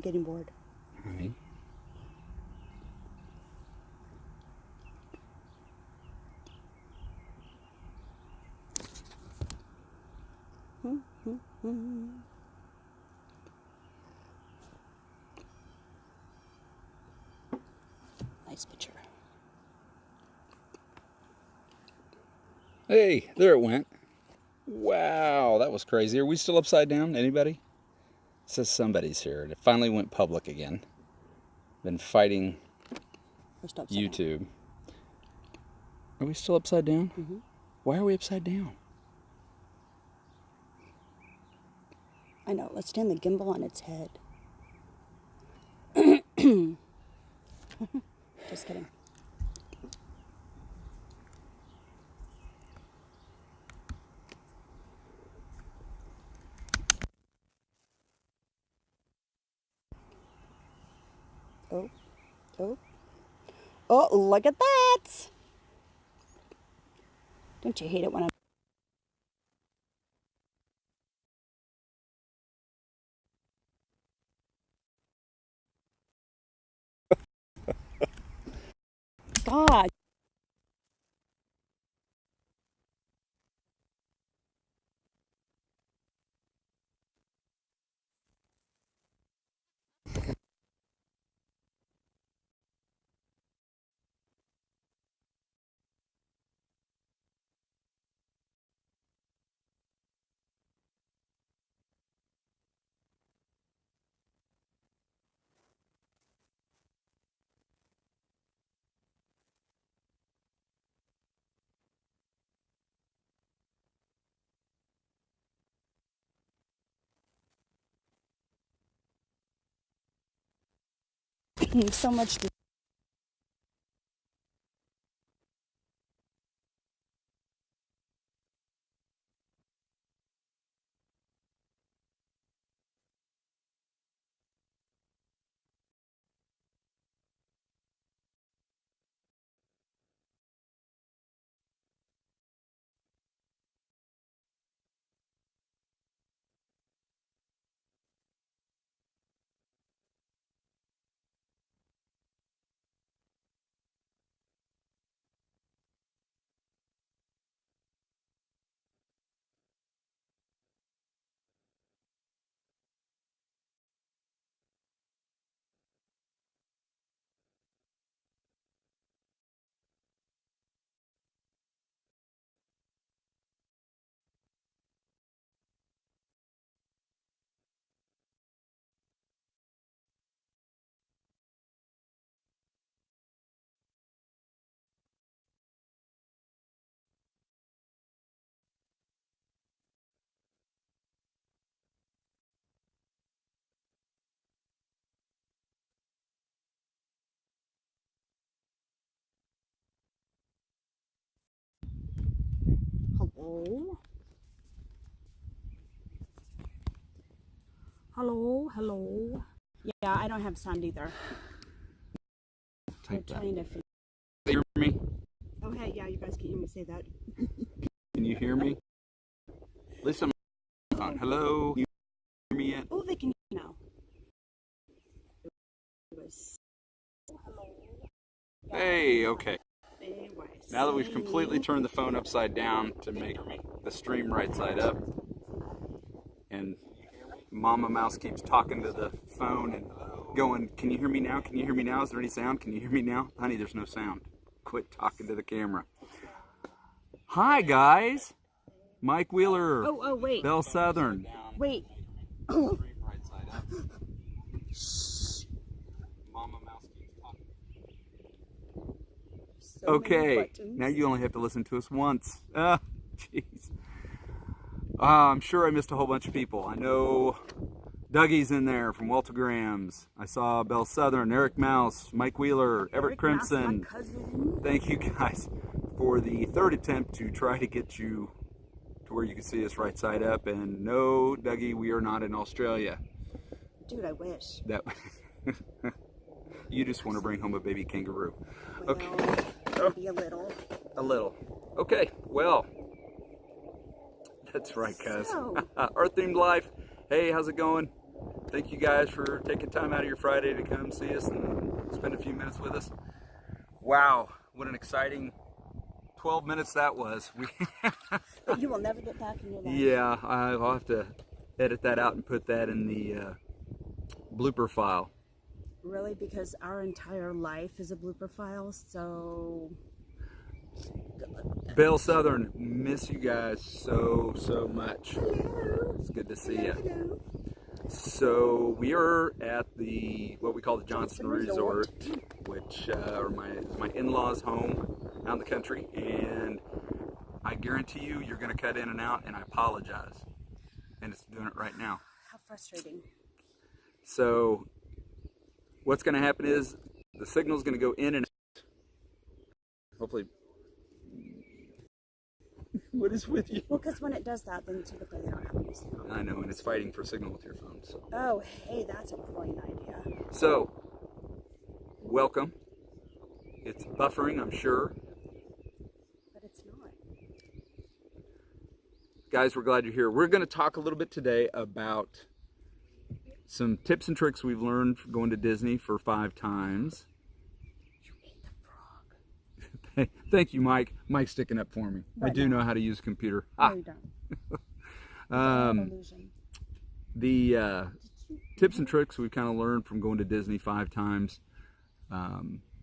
I'm getting bored. Honey. Nice picture. Hey, there it went. Wow, that was crazy. Are we still upside down? Anybody? It says somebody's here. It finally went public again. Been fighting YouTube. Down. Are we still upside down? Mm-hmm. Why are we upside down? I know. Let's stand the gimbal on its head. Just kidding. Oh, oh, oh, look at that! Don't you hate it when I'm... God. So much to... Hello? Hello, hello. Yeah, I don't have sound either. I'm trying to figure... Hear me? Oh, hey, yeah, you guys can hear me say that. Can you hear me? At least I'm on the phone. Hello? Can you hear me yet? Oh, they can hear now. Hey, okay. Now that we've completely turned the phone upside down to make the stream right side up, and Mama Mouse keeps talking to the phone and going, "Can you hear me now? Can you hear me now? Is there any sound? Can you hear me now?" Honey, there's no sound. Quit talking to the camera. Hi, guys. Mike Wheeler. Oh, wait. Bell Southern. Wait. Okay, now you only have to listen to us once. Jeez. I'm sure I missed a whole bunch of people. I know Dougie's in there from Waltograms. I saw Bell Southern, Eric Mouse, Mike Wheeler, Everett Crimson. Thank you guys for the third attempt to try to get you to where you can see us right side up. And no, Dougie, we are not in Australia. Dude, I wish. That you just want to bring home a baby kangaroo. Well, okay. Maybe a little. A little. Okay, well. That's right, cuz. So. Earth themed life. Hey, how's it going? thank you guys for taking time out of your Friday to come see us and spend a few minutes with us. Wow, what an exciting 12 minutes that was. But you will never get back in your life. Yeah, I'll have to edit that out and put that in the blooper file. Really, because our entire life is a blooper file, so good luck with that. Bell Southern, miss you guys so much. Hello. It's good to see Hello, you. hello. So we are at what we call the Johnson Resort. which is my in-laws' home out in the country, and I guarantee you're going to cut in and out, and I apologize. And it's doing it right now. How frustrating. So what's going to happen is the signal's going to go in and out. Hopefully. What is with you? Well, because when it does that, then typically they don't have any signal. I know, and it's fighting for signal with your phone. So. Oh, hey, that's a brilliant idea. So, welcome. It's buffering, I'm sure. But it's not. Guys, we're glad you're here. We're going to talk a little bit today about some tips and tricks we've learned from going to Disney for 5 times. You ate the frog. Thank you, Mike. Mike's sticking up for me. Right I do now. know how to use a computer. No, you don't. Illusion. The tips and tricks we've kind of learned from going to Disney 5 times.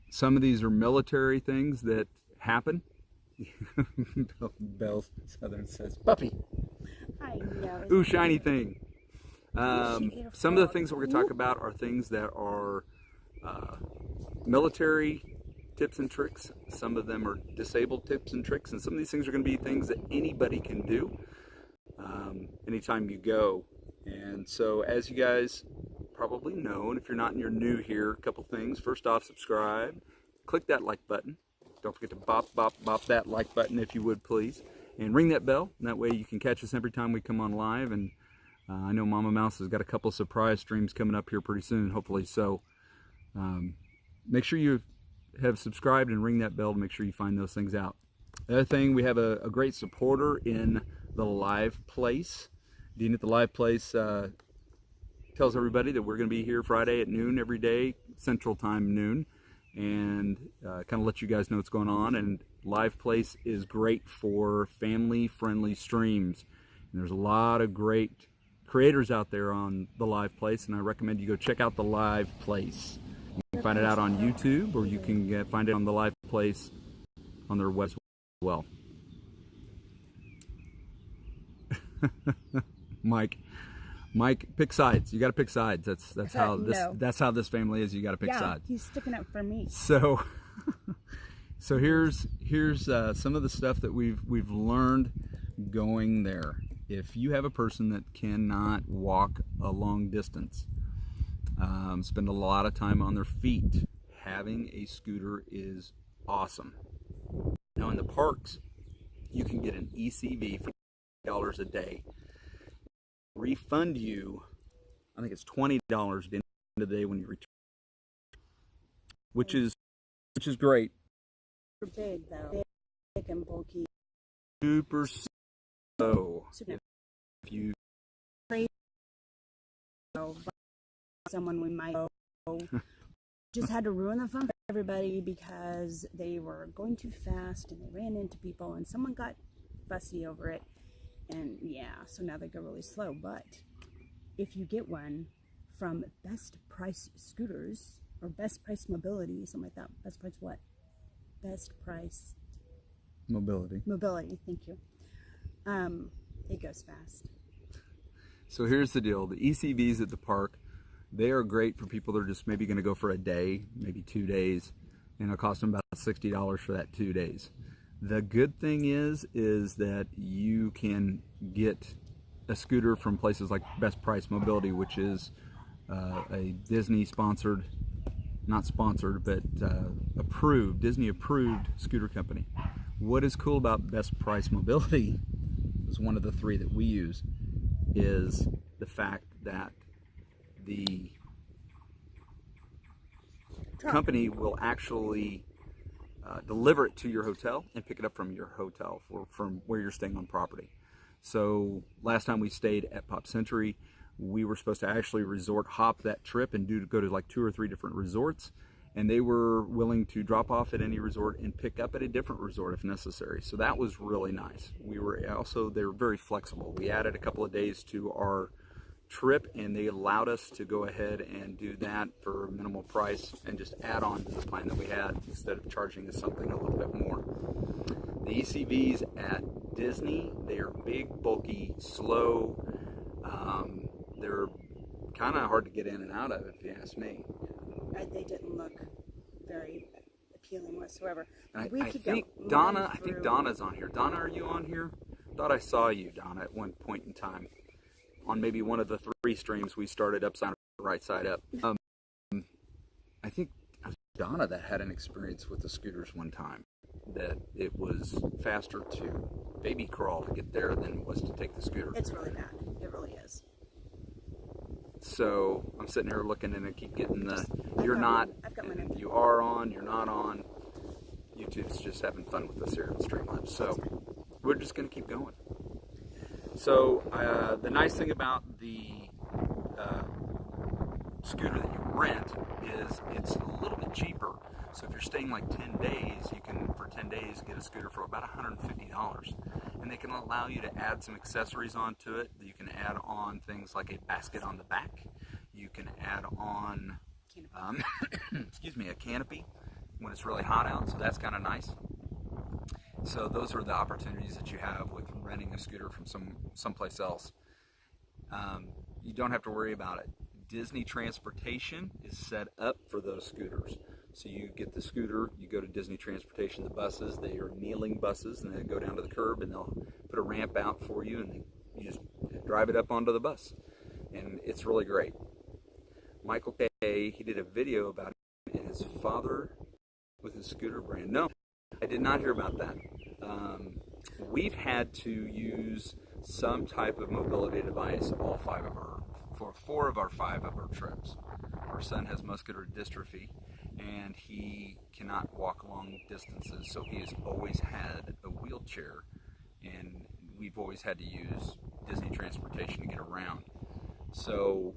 Some of these are military things that happen. Bell Southern says, puppy. I know. Ooh, shiny thing. She ate a Some of the frog. things that we're going to talk about are things that are military tips and tricks. Some of them are disabled tips and tricks, and some of these things are going to be things that anybody can do anytime you go. And so, as you guys probably know, and if you're not and you're new here, a couple things. First off, subscribe. Click that like button. Don't forget to bop that like button if you would, please. And ring that bell, and that way you can catch us every time we come on live. And I know Mama Mouse has got a couple of surprise streams coming up here pretty soon, hopefully. So make sure you have subscribed and ring that bell to make sure you find those things out. The other thing, we have a great supporter in the Live Place. Dean at the Live Place tells everybody that we're going to be here Friday at noon every day, Central Time noon, and kind of let you guys know what's going on. And Live Place is great for family-friendly streams. And there's a lot of great creators out there on the Live Place, and I recommend you go check out the Live Place. You can find it out on YouTube, or you can find it on the Live Place on their website as well. Mike, pick sides. You got to pick sides. That's how this family is. You got to pick sides. He's sticking up for me. So, here's some of the stuff that we've learned going there. If you have a person that cannot walk a long distance, spend a lot of time on their feet, having a scooter is awesome. Now in the parks, you can get an ECV for $20 a day. Refund you, I think it's $20 at the end of the day when you return, which is great. Super big though, big and bulky. Super slow. If you someone we might know just had to ruin the fun for everybody because they were going too fast and they ran into people and someone got fussy over it. And yeah, so now they go really slow. But if you get one from Best Price Scooters or Best Price Mobility, something like that. Best Price what? Best Price Mobility. Thank you. It goes fast. So here's the deal. The ECVs at the park, they are great for people that are just maybe going to go for a day, maybe 2 days, and it'll cost them about $60 for that 2 days. The good thing is that you can get a scooter from places like Best Price Mobility, which is a Disney sponsored, not sponsored, but approved, Disney approved scooter company. What is cool about Best Price Mobility is one of the 3 that we use is the fact that the company will actually deliver it to your hotel and pick it up from your hotel or from where you're staying on property. So last time we stayed at Pop Century, We were supposed to actually resort hop that trip and go to like 2 or 3 different resorts, and they were willing to drop off at any resort and pick up at a different resort if necessary. So that was really nice. They were very flexible. We added a couple of days to our trip, and they allowed us to go ahead and do that for a minimal price and just add on to the plan that we had instead of charging us something a little bit more. The ECVs at Disney, they are big, bulky, slow. They're kind of hard to get in and out of, if you ask me. They didn't look very appealing whatsoever. I think Donna's on here. Donna, are you on here? Thought I saw you, Donna, at one point in time on maybe one of the 3 streams we started upside right side up. I think it was Donna that had an experience with the scooters one time, that it was faster to baby crawl to get there than it was to take the scooter. It's really bad. It really is. So I'm sitting here looking, and I keep getting the you are on, you're not on. YouTube's just having fun with us here at Streamlabs. So we're just going to keep going. So the nice thing about the scooter that you rent is it's a little bit cheaper. So if you're staying like 10 days, you can, for 10 days, get a scooter for about $150. And they can allow you to add some accessories onto it. You can add on things like a basket on the back. You can add on, a canopy when it's really hot out. So that's kind of nice. So those are the opportunities that you have with renting a scooter from someplace else. You don't have to worry about it. Disney Transportation is set up for those scooters. So you get the scooter, you go to Disney Transportation, the buses, they are kneeling buses, and they go down to the curb, and they'll put a ramp out for you, and you just drive it up onto the bus. And it's really great. Michael K., he did a video about it and his father with his scooter brand. No, I did not hear about that. We've had to use some type of mobility device for 4 of our 5 of our trips. Our son has muscular dystrophy, and he cannot walk long distances, so he has always had a wheelchair, and we've always had to use Disney Transportation to get around. So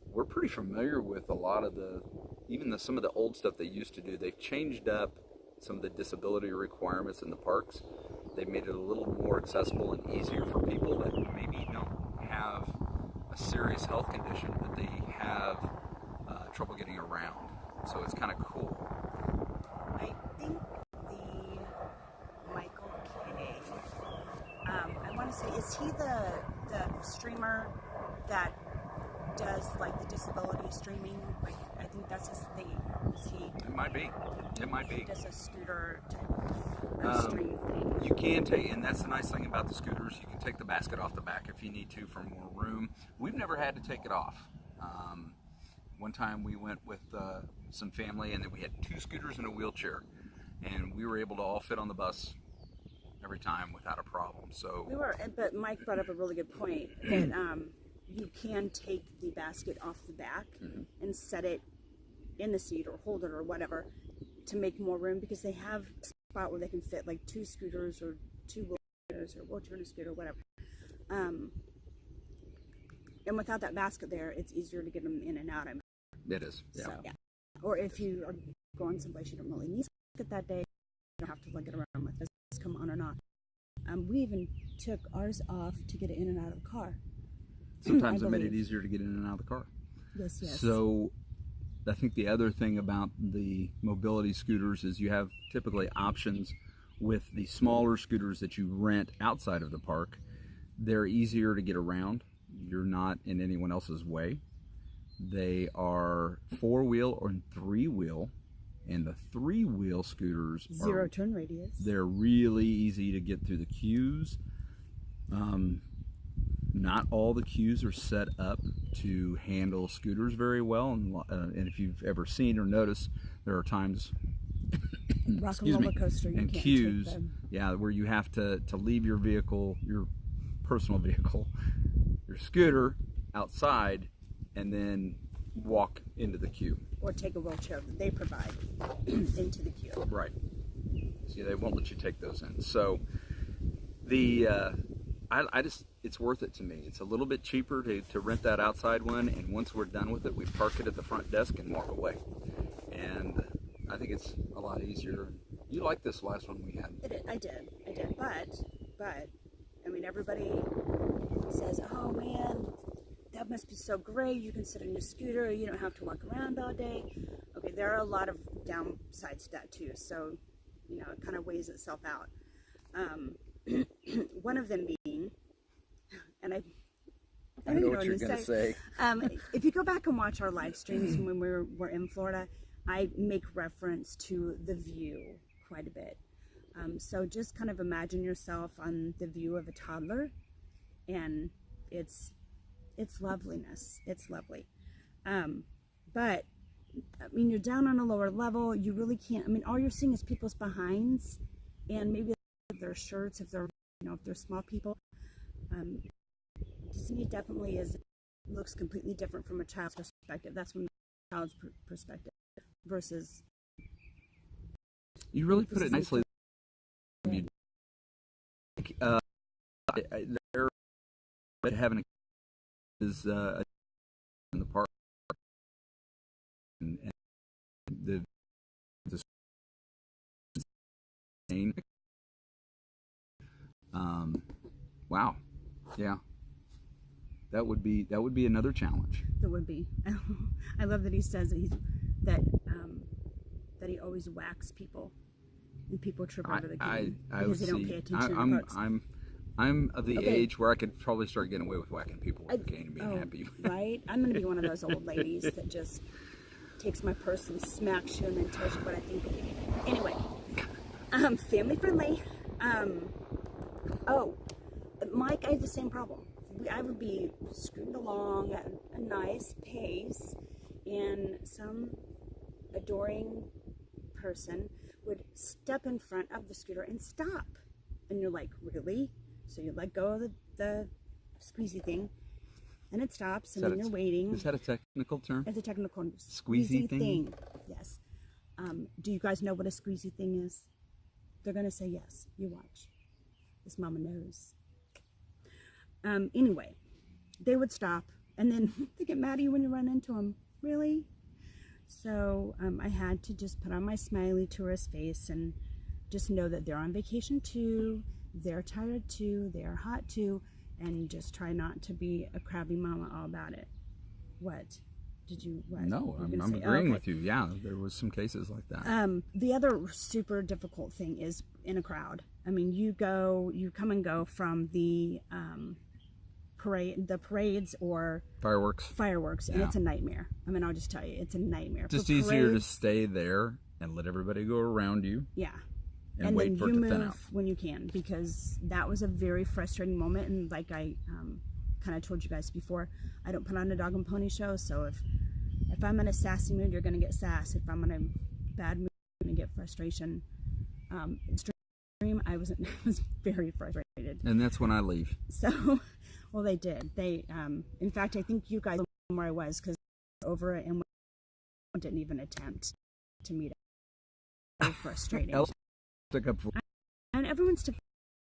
we're pretty familiar with a lot of some of the old stuff they used to do. They've changed up some of the disability requirements in the parks. They've made it a little more accessible and easier for people that maybe don't have a serious health condition, but they have trouble getting around. So it's kind of cool. I think the Michael K. I want to say, is he the streamer that does like the disability streaming? Like, I think that's his thing. Is he? It might be. It might be. He does a scooter type stream thing. You can take, and that's the nice thing about the scooters. You can take the basket off the back if you need to for more room. We've never had to take it off. One time we went with some family, and then we had 2 scooters and a wheelchair, and we were able to all fit on the bus every time without a problem. So but Mike brought up a really good point that you can take the basket off the back and set it in the seat or hold it or whatever to make more room, because they have a spot where they can fit like 2 scooters or 2 wheelchairs or wheelchair and a scooter, whatever. And without that basket there, it's easier to get them in and out. It is, yeah. So, yeah. Or if you are going someplace you don't really need it that day, you don't have to lug it around with this, come on or not. We even took ours off to get it in and out of the car. Sometimes it made it easier to get in and out of the car. Yes, yes. So I think the other thing about the mobility scooters is you have typically options with the smaller scooters that you rent outside of the park. They're easier to get around. You're not in anyone else's way. They are 4-wheel or 3-wheel, and the 3-wheel scooters zero turn radius. They're really easy to get through the queues. Not all the queues are set up to handle scooters very well, and if you've ever seen or noticed, there are times Rock and roller coaster, and queues, where you have to leave your vehicle, your personal vehicle, your scooter outside, and then walk into the queue. Or take a wheelchair that they provide into the queue. Right. See, they won't let you take those in. So I it's worth it to me. It's a little bit cheaper to rent that outside one, and once we're done with it, we park it at the front desk and walk away. And I think it's a lot easier. You liked this last one we had. I did. But, I mean, everybody says, oh man, that must be so great. You can sit on your scooter. You don't have to walk around all day. Okay, there are a lot of downsides to that too. So, you know, it kind of weighs itself out. One of them being, and I know what you're going to say. If you go back and watch our live streams when we're in Florida, I make reference to the view quite a bit. So just kind of imagine yourself on the view of a toddler, and it's loveliness. It's lovely. But I mean, you're down on a lower level. You really can't. I mean, all you're seeing is people's behinds, and maybe their shirts if they're, you know, if they're small people. Disney definitely looks completely different from a child's perspective. That's from a child's perspective versus. You really put it nicely. They're having is in the park, and the wow, yeah, that would be another challenge. That would be. I love that he says that that he always whacks people, and people trip over the cane because they don't pay attention in the parks. I'm of the age where I could probably start getting away with whacking people with a cane and being happy. Right? I'm going to be one of those old ladies that just takes my purse and smacks you and then tells you what I think of you. Anyway, family friendly. Mike, I have the same problem. I would be scooting along at a nice pace, and some adoring person would step in front of the scooter and stop. And you're like, really? So you let go of the squeezy thing, and it stops, and then you're waiting. Is that a technical term? It's a technical squeezy thing. Yes. Do you guys know what a squeezy thing is? They're gonna say yes. You watch. This mama knows. Anyway, they would stop, and then they get mad at you when you run into them. Really? So I had to just put on my smiley tourist face and just know that they're on vacation too, they're tired too, they're hot too, and just try not to be a crabby mama all about it. What? Did you? What? No, I'm agreeing with you. Yeah, there was some cases like that. The other super difficult thing is in a crowd. I mean, you come and go from the parades or fireworks, and it's a nightmare. I mean, I'll just tell you, it's a nightmare. Just easier to stay there and let everybody go around you. Yeah. And wait for it to thin out. You move when you can, because that was a very frustrating moment. And like I kind of told you guys before, I don't put on a dog and pony show. So if I'm in a sassy mood, you're going to get sass. If I'm in a bad mood, you're going to get frustration. Extreme. I was very frustrated. And that's when I leave. So, well, they did. They, in fact, I think you guys know where I was, because over it and didn't even attempt to meet up. Very frustrating. Took up for. And everyone's took.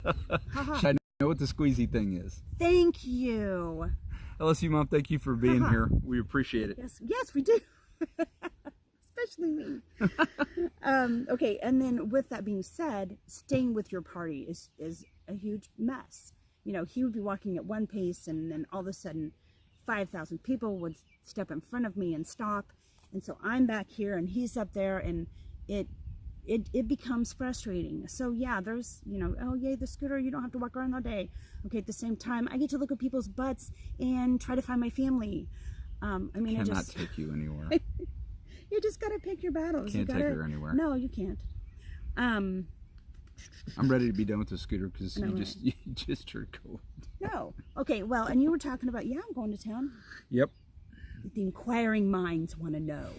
I know what the squeezy thing is. Thank you. LSU Mom, thank you for being here. We appreciate it. Yes, we do. Especially me. Okay, and then with that being said, staying with your party is a huge mess. You know, he would be walking at one pace, and then all of a sudden 5,000 people would step in front of me and stop. And so I'm back here and he's up there, and it becomes frustrating. So yeah, there's, you know, oh yay, the scooter, you don't have to walk around all day. Okay, at the same time, I get to look at people's butts and try to find my family. I mean, cannot take you anywhere. You just gotta pick your battles. Can't take her anywhere. No, you can't. I'm ready to be done with the scooter, because you just turned cold. No. Okay, well, and you were talking about, yeah, I'm going to town. Yep. The inquiring minds want to know.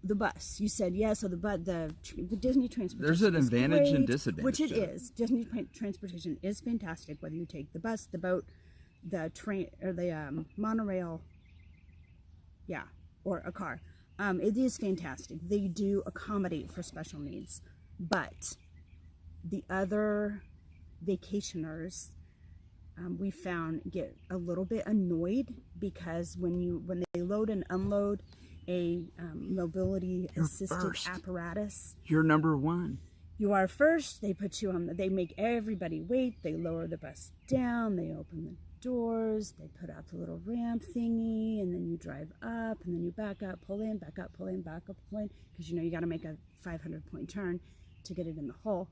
The bus. You said, yeah, so the Disney transportation. There's an advantage and disadvantage. Which it is. Disney transportation is fantastic, whether you take the bus, the boat, the train, or the monorail, yeah, or a car. It is fantastic. They do accommodate for special needs. But the other vacationers, we found, get a little bit annoyed because when they load and unload a mobility assisted apparatus, you're number one. You are first. They put you on. They make everybody wait. They lower the bus down. They open the doors. They put out the little ramp thingy, and then you drive up, and then you back up, pull in, back up, pull in, back up, pull in, because you got to make a 500-point turn to get it in the hole.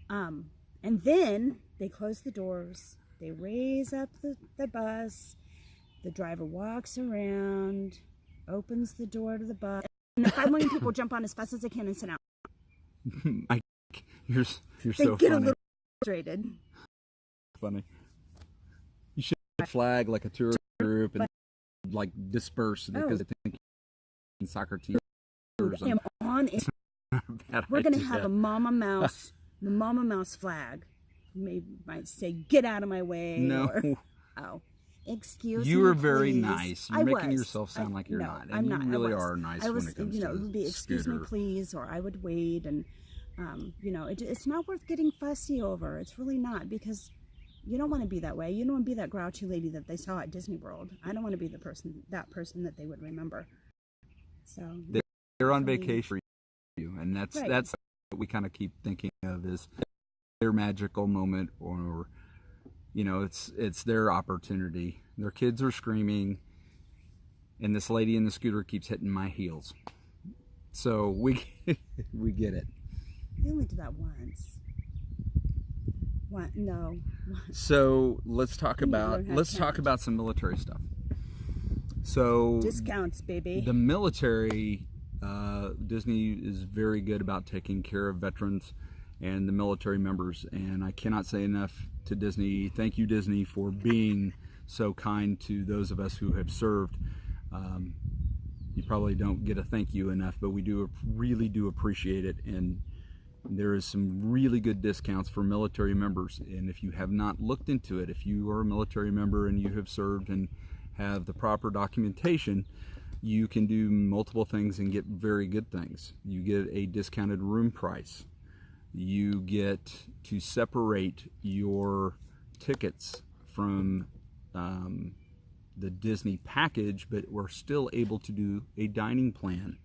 And then they close the doors. They raise up the bus. The driver walks around, opens the door to the bus, and 5 million people jump on as fast as they can and sit down. You're They so get funny. a little frustrated. Funny. You should flag like a tour group and like disperse because they think soccer team. I'm on it. We're gonna have a Mama Mouse, the Mama Mouse flag. Might say, "Get out of my way." No. Or, excuse me. You were very please. nice. You're making yourself sound like you're not. And I'm you not. really are nice I was, when it comes it to would be, excuse me, please, or I would wait, and it's not worth getting fussy over. It's really not, because you don't want to be that way. You don't want to be that grouchy lady that they saw at Disney World. I don't want to be that person that they would remember. So they're on vacation for you, and that's what we kind of keep thinking of is their magical moment, or it's their opportunity. Their kids are screaming, and this lady in the scooter keeps hitting my heels. So we get it. I only did that once. What? No. So let's talk about some military stuff. So discounts, baby. The military, Disney is very good about taking care of veterans and the military members, and I cannot say enough to Disney. Thank you, Disney, for being so kind to those of us who have served. You probably don't get a thank you enough, but we really do appreciate it, and there is some really good discounts for military members. And if you have not looked into it, if you are a military member and you have served and have the proper documentation, you can do multiple things and get very good things. You get a discounted room price. You get to separate your tickets from the Disney package, but we're still able to do a dining plan,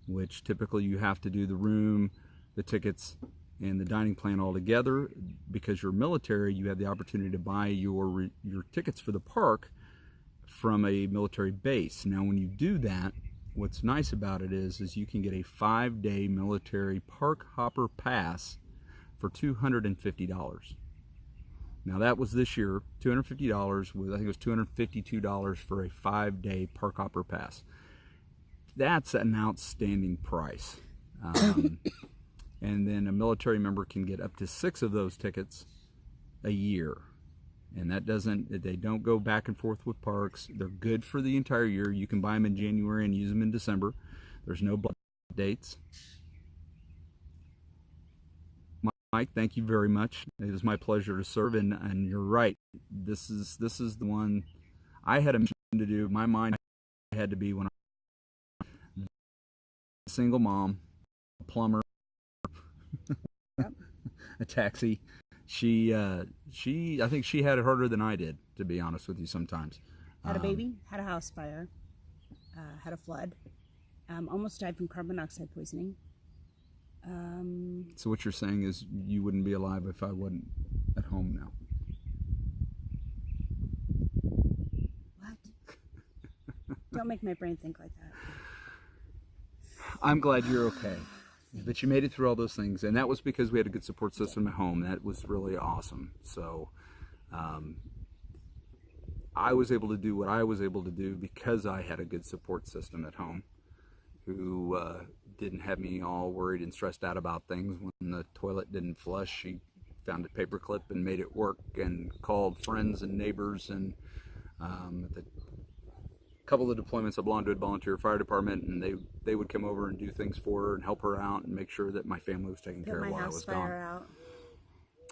which typically you have to do the room, the tickets, and the dining plan all together. Because you're military, you have the opportunity to buy your tickets for the park from a military base. Now when you do that, what's nice about it is you can get a 5-day military park hopper pass for $250. Now that was this year, $250 with, I think it was $252 for a 5-day park hopper pass. That's an outstanding price. And then a military member can get up to 6 of those tickets a year. And they don't go back and forth with parks. They're good for the entire year. You can buy them in January and use them in December. There's no dates. Mike, thank you very much. It was my pleasure to serve, and you're right. This is the one I had a mission to do. My mind had to be when I was a single mom, a plumber, a taxi. I think she had it harder than I did, to be honest with you. Sometimes had a baby, had a house fire, had a flood, almost died from carbon dioxide poisoning. So what you're saying is you wouldn't be alive if I wasn't at home now. What? Don't make my brain think like that. I'm glad you're okay. But you made it through all those things, and that was because we had a good support system at home. That was really awesome. So I was able to do what I was able to do because I had a good support system at home who didn't have me all worried and stressed out about things. When the toilet didn't flush, she found a paper clip and made it work, and called friends and neighbors. And the couple of the deployments, I belonged to a volunteer fire department, and they would come over and do things for her and help her out and make sure that my family was taken care of while I was gone. Out.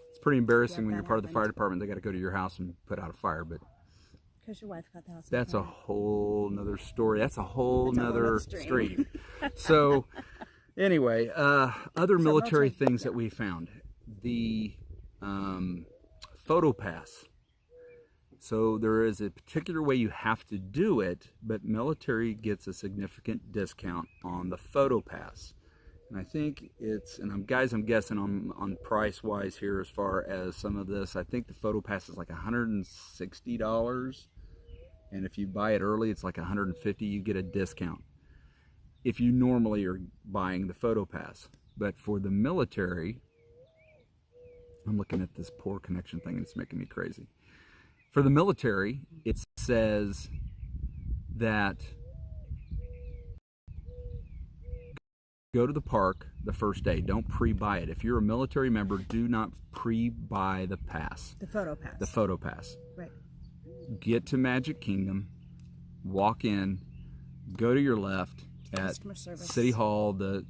It's pretty embarrassing when you're part of the fire department. They got to go to your house and put out a fire, but because your wife got the house. That's a whole nother story. That's a whole nother stream. So anyway, other military things that we found. The photo pass. So there is a particular way you have to do it, but military gets a significant discount on the photo pass. And I think it's, and I'm guessing on price wise here as far as some of this, I think the photo pass is like $160. And if you buy it early, it's like $150, you get a discount if you normally are buying the photo pass. But for the military, I'm looking at this poor connection thing and it's making me crazy. For the military, it says that go to the park the first day. Don't pre-buy it. If you're a military member, do not pre-buy the pass. The photo pass. The photo pass. Right. Get to Magic Kingdom, walk in, go to your left at City Hall, the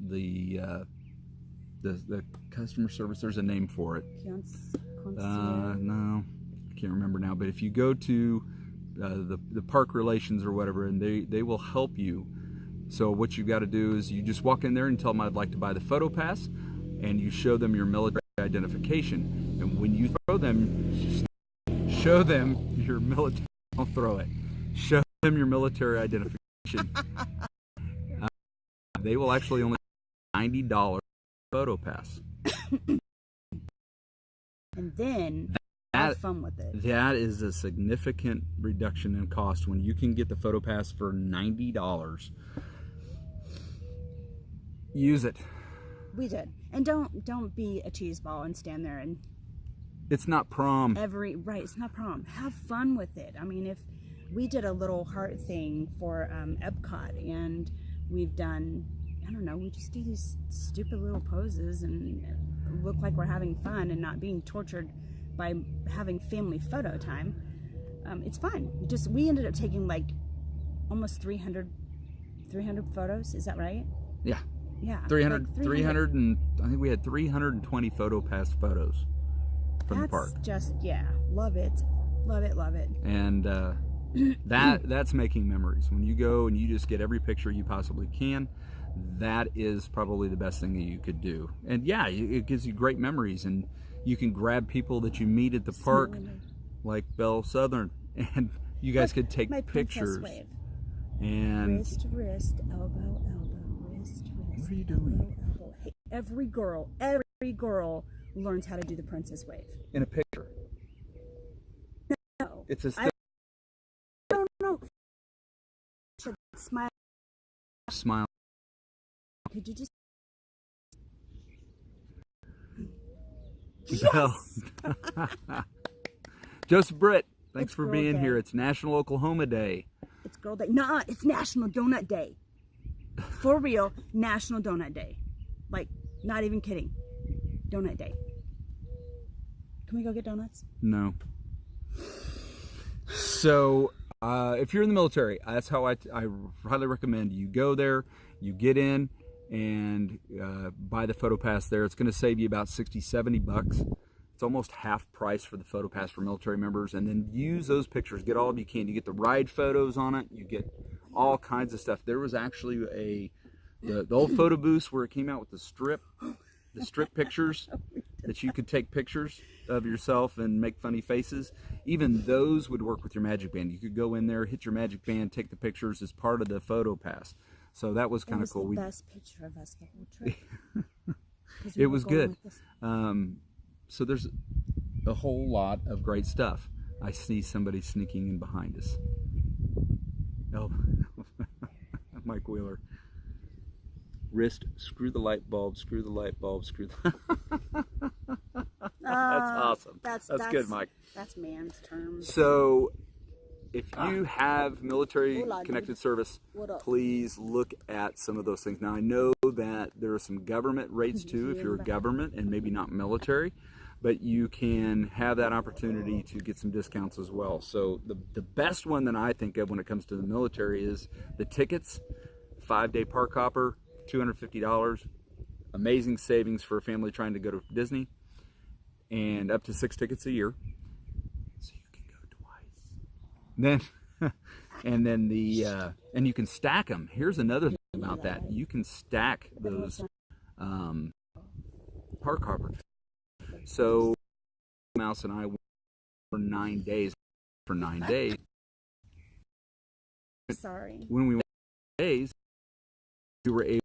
customer service, there's a name for it. No, I can't remember now, but if you go to the park relations or whatever, and they will help you. So what you got to do is you just walk in there and tell them I'd like to buy the photo pass, and you show them your military identification. And when you throw them, show them your military. Don't throw it. Show them your military identification. They will actually only $90 photo pass. And then have fun with it. That is a significant reduction in cost when you can get the photo pass for $90. Use it. We did. And don't be a cheeseball and stand there and it's not prom. It's not prom. Have fun with it. I mean, if we did a little heart thing for Epcot, and we've done, I don't know, we just do these stupid little poses and look like we're having fun and not being tortured by having family photo time. It's fun. We ended up taking like almost 300 photos. Is that right? Yeah. Yeah. 300 and I think we had 320 photo pass photos from the park. That's just, yeah, love it. Love it, love it. And that's making memories. When you go and you just get every picture you possibly can, that is probably the best thing that you could do. And yeah, it gives you great memories, and you can grab people that you meet at the park, like Belle Southern, and you guys could take pictures. Wave. And wrist to wrist, elbow, elbow, wrist to wrist. What are you doing? Elbow, elbow. Hey, every girl learns how to do the princess wave. In a picture. No. It's a no. Smile. Smile. Could you just? Yes! Joseph Britt, thanks for Girl being Day. here. It's National Oklahoma Day. It's Girl Day. Nah, it's National Donut Day. For real, National Donut Day. Like, not even kidding. Donut Day. Can we go get donuts? No. So, if you're in the military, that's how I highly recommend you go there, you get in, and buy the photo pass there. It's going to save you about $60-70. It's almost half price for the photo pass for military members. And then use those pictures, get all of you can. You get the ride photos on it, you get all kinds of stuff. There was actually the old photo booths where it came out with the strip pictures that you could take pictures of yourself and make funny faces. Even those would work with your Magic Band. You could go in there, hit your Magic Band, take the pictures as part of the photo pass. So that was kind of cool. It was the best picture of us the whole trip. It was good. So there's a whole lot of great stuff. I see somebody sneaking in behind us. Oh, Mike Wheeler. Wrist, screw the light bulb, screw the light bulb, screw the... That's awesome. That's good, Mike. That's man's terms. So, if you have military connected service, What up? please look at some of those things. Now, I know that there are some government rates too, if you're a government and maybe not military, but you can have that opportunity to get some discounts as well. So, the best one that I think of when it comes to the military is the tickets. 5-day park hopper, $250. Amazing savings for a family trying to go to Disney. And up to 6 tickets a year. So you can go twice. And then and you can stack them. Here's another thing about that. You can stack those park hoppers. So Mouse and I went for 9 days. For 9 days. Sorry. When we went 9 days, we were able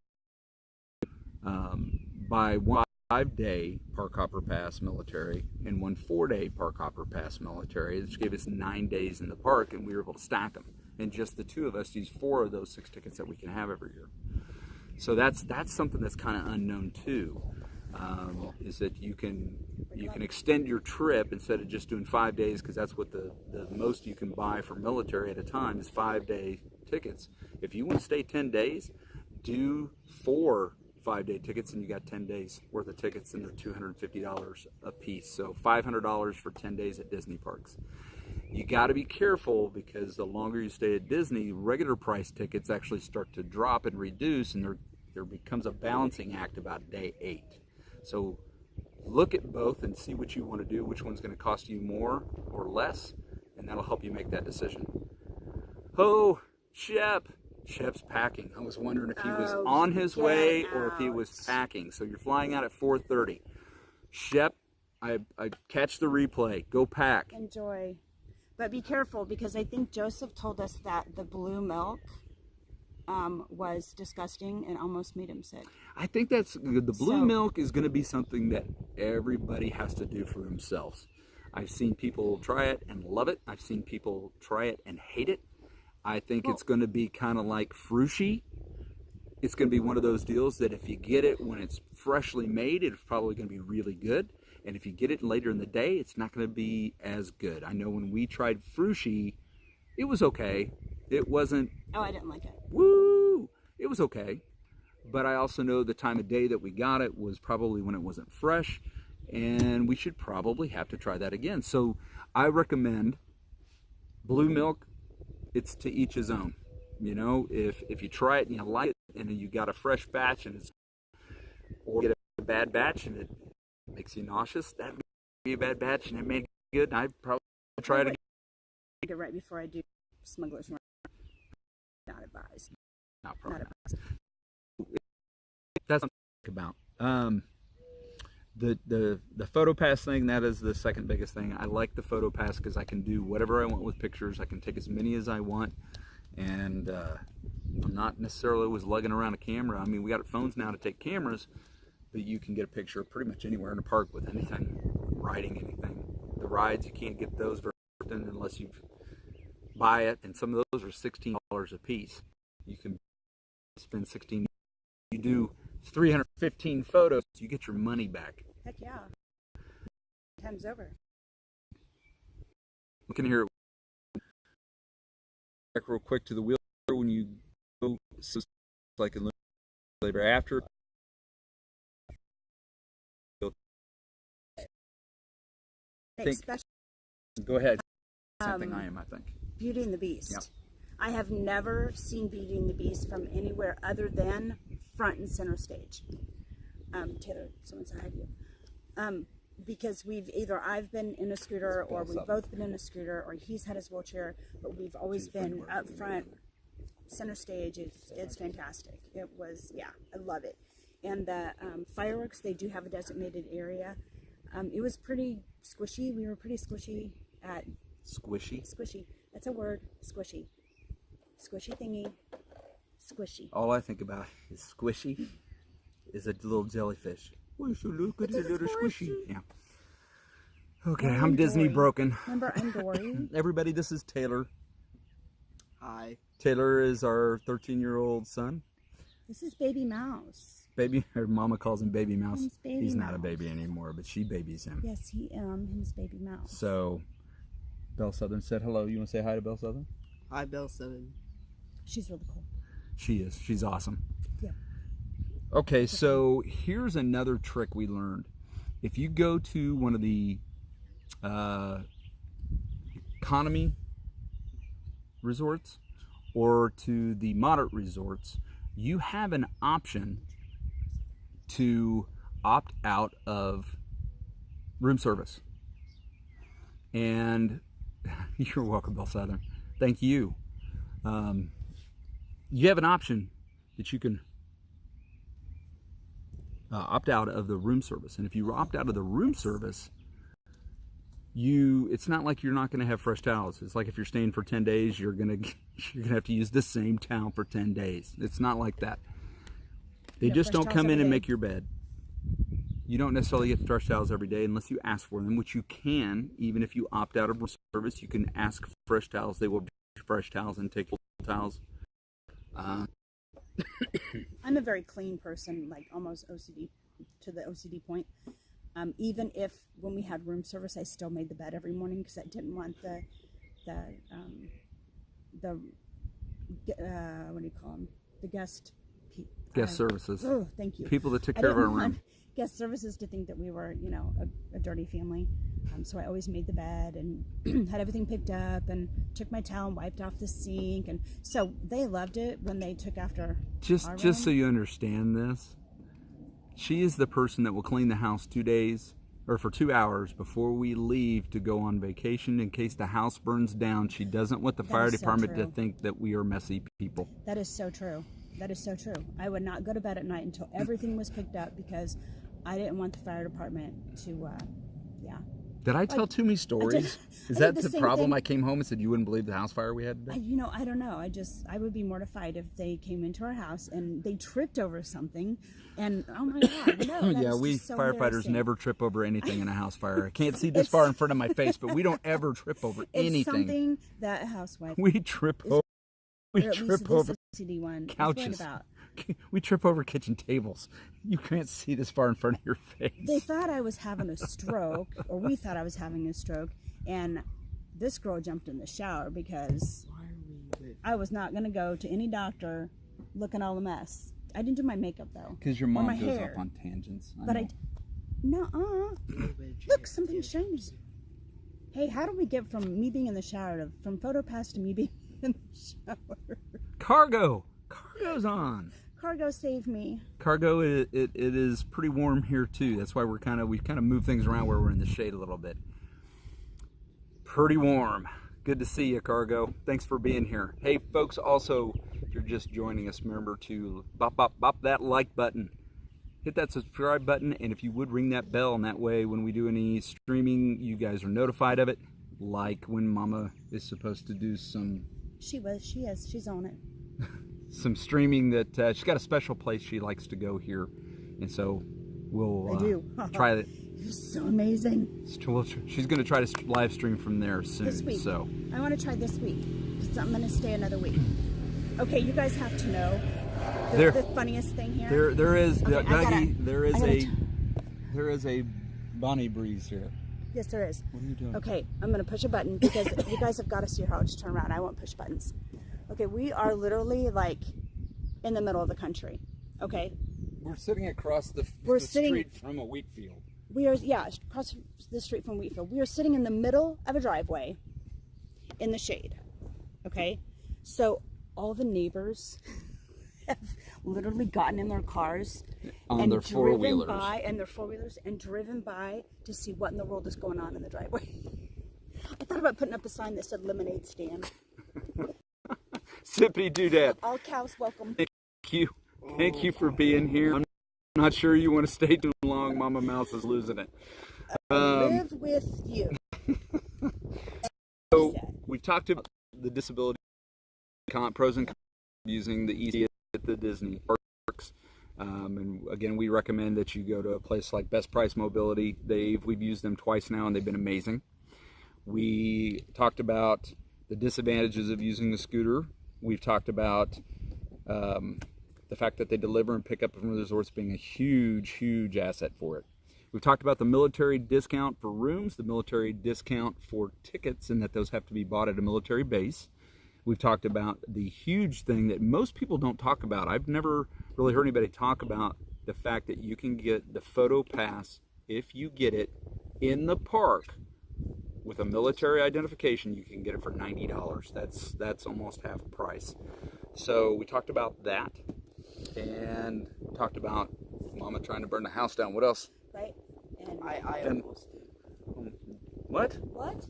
by one 5-day Park Hopper Pass military and one 4-day Park Hopper Pass military, which gave us 9 days in the park, and we were able to stack them. And just the two of us use 4 of those 6 tickets that we can have every year. So that's something that's kind of unknown too. Is that you can extend your trip instead of just doing 5 days, because that's what the most you can buy for military at a time is 5-day tickets. If you want to stay 10 days, do 4 5-day tickets, and you got 10 days worth of tickets, and they're $250 a piece. So $500 for 10 days at Disney parks. You got to be careful, because the longer you stay at Disney, regular price tickets actually start to drop and reduce, and there becomes a balancing act about day 8. So look at both and see what you want to do, which one's going to cost you more or less, and that'll help you make that decision. Oh, Shep's packing. I was wondering if he was on his way or if he was packing. So you're flying out at 4:30. Shep, I catch the replay. Go pack. Enjoy. But be careful, because I think Joseph told us that the blue milk was disgusting and almost made him sick. I think that's the blue milk is going to be something that everybody has to do for themselves. I've seen people try it and love it. I've seen people try it and hate it. I think it's going to be kind of like Frushi. It's going to be one of those deals that if you get it when it's freshly made, it's probably going to be really good. And if you get it later in the day, it's not going to be as good. I know when we tried Frushi, it was okay. It wasn't... Oh, I didn't like it. Woo! It was okay. But I also know the time of day that we got it was probably when it wasn't fresh. And we should probably have to try that again. So I recommend blue milk. It's to each his own. You know, if you try it and you like it, and you got a fresh batch, and it's, or get a bad batch and it makes you nauseous, that may be a bad batch and it may be good. And I'd probably try it again. Right before I do Smuggler's Run. Not advised. Not probably. Not advised. That's what I'm thinking about. The photo pass thing, that is the second biggest thing. I like the photo pass because I can do whatever I want with pictures. I can take as many as I want, and I'm not necessarily always lugging around a camera. I mean, we got phones now to take cameras, but you can get a picture pretty much anywhere in the park with anything, riding anything. The rides, you can't get those very often unless you buy it, and some of those are $16 a piece. You can spend $16. You do 315 photos, you get your money back. Heck yeah. Time's over. We can hear it back real quick to the wheel when you go, so like a little later after. Go ahead. Same thing I am, I think. Beauty and the Beast. Yep. I have never seen Beauty and the Beast from anywhere other than front and center stage. Taylor, someone say hi to you. Because I've been in a scooter, or we've both been in a scooter, or he's had his wheelchair, but we've always been up front, center stage. It's fantastic. It was, yeah, I love it. And the fireworks, they do have a designated area. It was pretty squishy. We were pretty squishy at... Squishy? Squishy. That's a word. Squishy. Squishy thingy. Squishy. All I think about is squishy is a little jellyfish. Oh, so look at it, little squishy. Yeah. Okay, I'm Disney Dory. Broken. Remember, I'm Dory. Everybody, this is Taylor. Hi. Taylor is our 13-year-old son. This is Baby Mouse. Her mama calls him Baby Mouse. Baby He's not a Mouse. baby anymore, but she babies him. Yes, he's Baby Mouse. So, Belle Southern said hello. You want to say hi to Belle Southern? Hi, Belle 7. She's really cool. She is. She's awesome. Yeah. Okay, so here's another trick we learned. If you go to one of the economy resorts or to the moderate resorts, you have an option to opt out of room service. And you're welcome, Belle Southern. Thank you. You have an option that you can opt out of the room service. And if you opt out of the room service, it's not like you're not going to have fresh towels. It's like if you're staying for 10 days, you're going to have to use the same towel for 10 days. It's not like that. They just don't come in and make your bed. You don't necessarily get fresh towels every day unless you ask for them, which you can. Even if you opt out of service, you can ask for fresh towels. They will bring fresh towels and take towels. I'm a very clean person, like almost OCD, to the OCD point. Even if when we had room service, I still made the bed every morning because I didn't want the what do you call them? The guest services. Oh, thank you. People that took care of our room. Guest services to think that we were, you know, a dirty family. So I always made the bed and had everything picked up and took my towel and wiped off the sink. And so they loved it when they took after Just our room. so you understand this, she is the person that will clean the house 2 days or for 2 hours before we leave to go on vacation in case the house burns down. She doesn't want the fire department to think that we are messy people. That is so true. That is so true. I would not go to bed at night until everything was picked up because I didn't want the fire department to, Did I tell too many stories? Is that the problem? I came home and said you wouldn't believe the house fire we had today? I don't know. I would be mortified if they came into our house and they tripped over something. And oh my God, no. Yeah, we so firefighters never trip over anything in a house fire. I can't see this far in front of my face, but we don't ever trip over anything. It's something that a housewife. We trip over. We trip over couches. We trip over kitchen tables. You can't see this far in front of your face. They thought I was having a stroke, or we thought I was having a stroke, and this girl jumped in the shower because I was not going to go to any doctor looking all a mess. I didn't do my makeup though. Because your mom goes off on tangents. Look, something shiny. Hey, how do we get from me being in the shower from photo pass to me being in the shower? Cargo's on. Cargo saved me. Cargo, it is pretty warm here too. That's why we've kind of moved things around where we're in the shade a little bit. Pretty warm. Good to see you, Cargo. Thanks for being here. Hey, folks, also, if you're just joining us, remember to bop that like button. Hit that subscribe button, and if you would ring that bell, and that way when we do any streaming, you guys are notified of it. Like when Mama is supposed to do some... She's on it. Some streaming that she's got a special place she likes to go here, and so we'll try it. You're so amazing. She's going to try to live stream from there soon. This week. So I want to try this week because I'm going to stay another week. Okay, you guys have to know the funniest thing here. There is okay, Dougie. There is a Bonnie breeze here. Yes, there is. What are you doing? Okay, I'm going to push a button because you guys have got to see how I just turn around. I won't push buttons. Okay, we are literally like in the middle of the country. Okay. We're sitting across the street from a wheat field. We are, across the street from Wheatfield. We are sitting in the middle of a driveway in the shade. Okay? So all the neighbors have literally gotten in their cars on their four-wheelers. And driven by to see what in the world is going on in the driveway. I thought about putting up a sign that said lemonade stand. Sippity doodad. All cows welcome. Thank you for being here. I'm not sure you want to stay too long. Mama Mouse is losing it. Live with you. So we've talked about the disability pros and cons of using the easy at the Disney parks. And again, we recommend that you go to a place like Best Price Mobility. We've used them twice now, and they've been amazing. We talked about the disadvantages of using the scooter. We've talked about the fact that they deliver and pick up from the resorts being a huge asset for it. We've talked about the military discount for rooms, the military discount for tickets, and that those have to be bought at a military base. We've talked about the huge thing that most people don't talk about. I've never really heard anybody talk about the fact that you can get the photo pass if you get it in the park with a military identification. You can get it for $90. That's almost half the price. So we talked about that, and talked about Mama trying to burn the house down. What else? Right. And I almost did. What? What?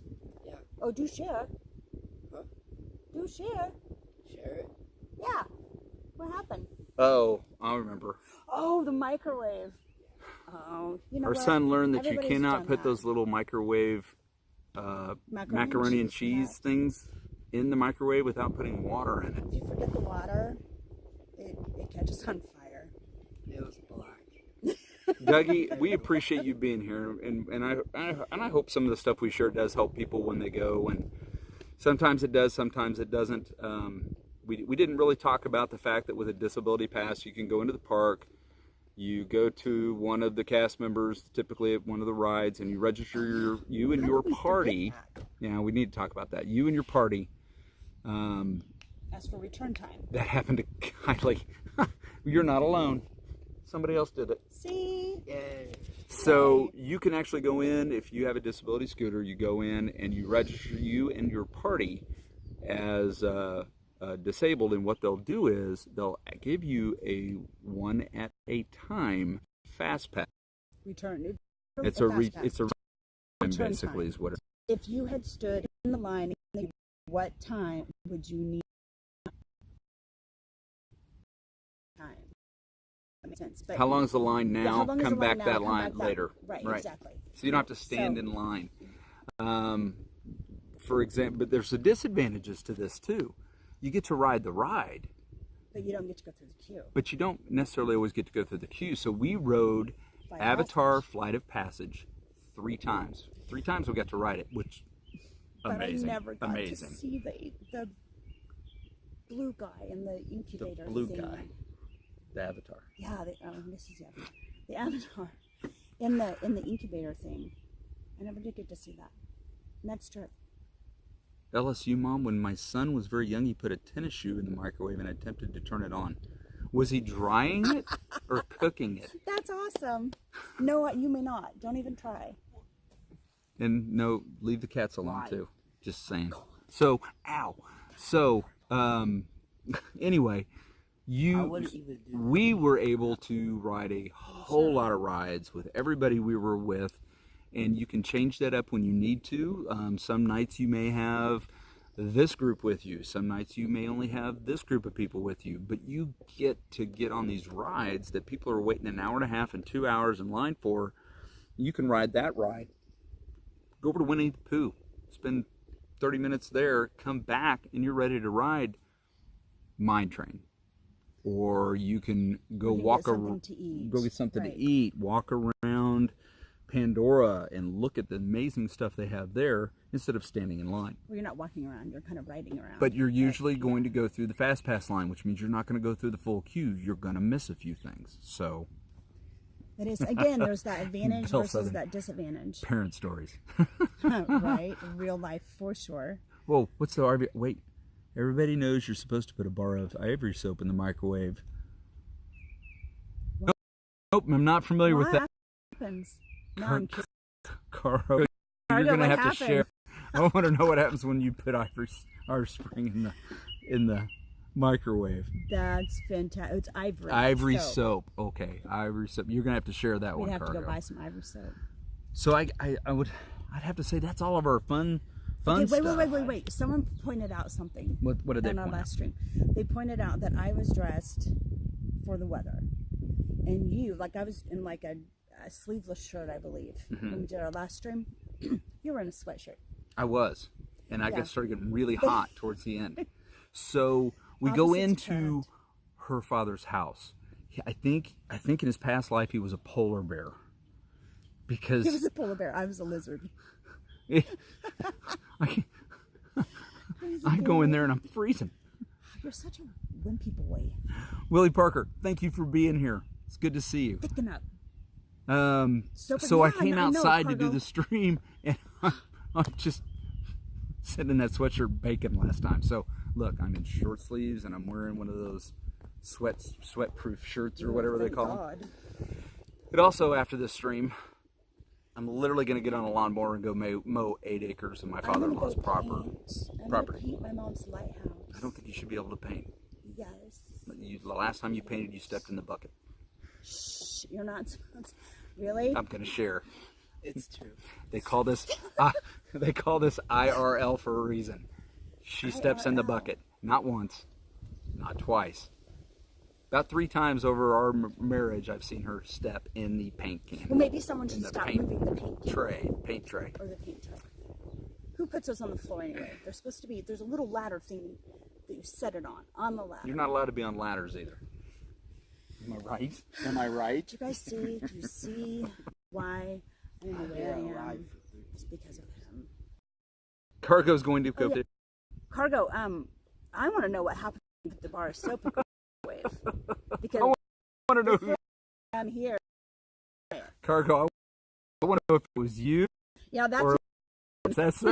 Yeah. Oh, do share. Huh? Do share. Share it. Yeah. What happened? Oh, I remember. Oh, the microwave. Oh, you know Our what? son learned that Everybody's you cannot done put that. those little microwave macaroni and cheese yes. things in the microwave without putting water in it. If you forget the water, it catches on fire. It was black. Dougie, we appreciate you being here, and I hope some of the stuff we share does help people when they go. And sometimes it does, sometimes it doesn't. We didn't really talk about the fact that with a disability pass, you can go into the park. You go to one of the cast members, typically at one of the rides, and you register you and your party. Yeah, we need to talk about that. You and your party. As for return time. That happened to Kylie. You're not alone. Somebody else did it. See? Yay. So you can actually go in, if you have a disability scooter, you go in and you register you and your party as disabled, and what they'll do is they'll give you a one at a time fast pass. Return. It's a Return basically time. is what it is. If you had stood in the line, what time would you need? Time. That makes sense. But How long is the line now? how long is Come the line back now? that Come line back that- later. Right, exactly. So you don't have to stand So- in line. For example, but there's the disadvantages to this too. You get to ride the ride, But you don't get to go through the queue. but you don't necessarily always get to go through the queue. So we rode Flight of Avatar Passage. Flight of Passage 3 times. 3 times we got to ride it, which amazing, But I never got amazing. to see the blue guy in the incubator. The blue thing. guy, the Avatar. Yeah, this is the Avatar in the incubator thing. I never did get to see that. Next trip. LSU mom, when my son was very young, he put a tennis shoe in the microwave and attempted to turn it on. Was he drying it or cooking it? That's awesome. No, you may not. Don't even try. And no, leave the cats alone Why? too. Just saying. So, ow. So, anyway, I wouldn't even do we were able to ride a whole lot of rides with everybody we were with, and you can change that up when you need to. Some nights you may have this group with you. Some nights you may only have this group of people with you, but you get to get on these rides that people are waiting an hour and a half and 2 hours in line for. You can ride that ride. Go over to Winnie the Pooh, spend 30 minutes there, come back, and you're ready to ride Mine Train. Or you can go You can walk get something around, to eat. go get something Right. to eat, walk around Pandora, and look at the amazing stuff they have there instead of standing in line. Well, you're not walking around. You're kind of riding around. But you're usually going to go through the fast pass line, which means you're not going to go through the full queue. You're going to miss a few things. So, It is, again, there's that advantage Bill versus Southern. that disadvantage. parent stories. Right? Real life for sure. Whoa, what's the RV? Wait, everybody knows you're supposed to put a bar of ivory soap in the microwave. Nope, I'm not familiar with What that. happens? No, I'm kidding. Caro, you're Cargo, gonna what have to happened? share. I want to know what happens when you put ivory spring in the microwave. That's fantastic. It's ivory. Ivory soap. Okay, ivory soap. You're gonna have to share that We'd one, have to Cargo. go buy some ivory soap. So I'd have to say that's all of our fun Okay, stuff. wait. Someone pointed out something What did they on our point out? last stream. They pointed out that I was dressed for the weather. And you, like I was in like a sleeveless shirt, I believe. Mm-hmm. When we did our last stream, you were in a sweatshirt. I was, and I Yeah. got started getting really hot towards the end. So we go Opposites into attract. her father's house. I think in his past life he was a polar bear, because He was a polar bear. I was a lizard. I go in there and I'm freezing. You're such a wimpy boy. Willie Parker, thank you for being here. It's good to see you. Thicken up. So I yeah, came I know, outside to do Cargo. the stream, and I'm just sitting in that sweatshirt baking last time. So look, I'm in short sleeves and I'm wearing one of those sweat-proof shirts or whatever they Thank call them. God. But also after this stream, I'm literally going to get on a lawnmower and go mow 8 acres of my I'm gonna father-in-law's go property. I'm property. gonna paint my mom's lighthouse. I don't think you should be able to paint. Yes. The last time you painted, you stepped in the bucket. Shh, you're not supposed. Really? I'm going to share. It's true. They call this IRL for a reason. She steps in the IRL. bucket, not once, not twice. About 3 times over our marriage, I've seen her step in the paint can. Well, maybe someone In should the stop paint moving the paint can paint tray. or the paint tray. Who puts those on the floor anyway? They're supposed to be, there's a little ladder thing that you set it on the ladder. You're not allowed to be on ladders either. Am I right? Am I right? Do you guys see? Do you see why I'm in the way I am? It's because of him. Cargo's going to go. Oh, yeah. Cargo, I want to know what happened with the bar of soap wave. Because I want to know who. I'm here. Cargo, I want to know if it was you. Yeah, that's. Or that's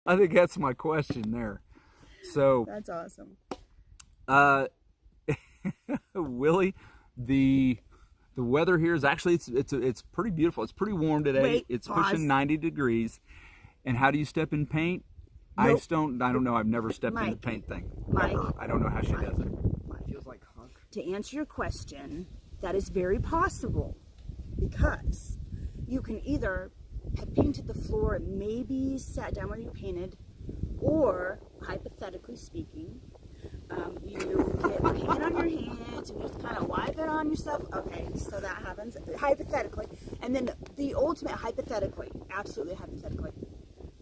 I think that's my question there. So. That's awesome. Willie, the weather here is actually it's pretty beautiful. It's pretty warm today. Wait, it's pause. pushing 90 degrees. And how do you step in paint? Nope. I don't know. I've never stepped in the Mike. paint thing. Mike. Ever. I don't know how she does it. It feels like hunk. To answer your question, that is very possible because you can either have painted the floor and maybe sat down where you painted, or hypothetically speaking, you get paint on your hands and you just kind of wipe it on yourself. Okay, so that happens hypothetically. And then the ultimate hypothetically, absolutely hypothetically,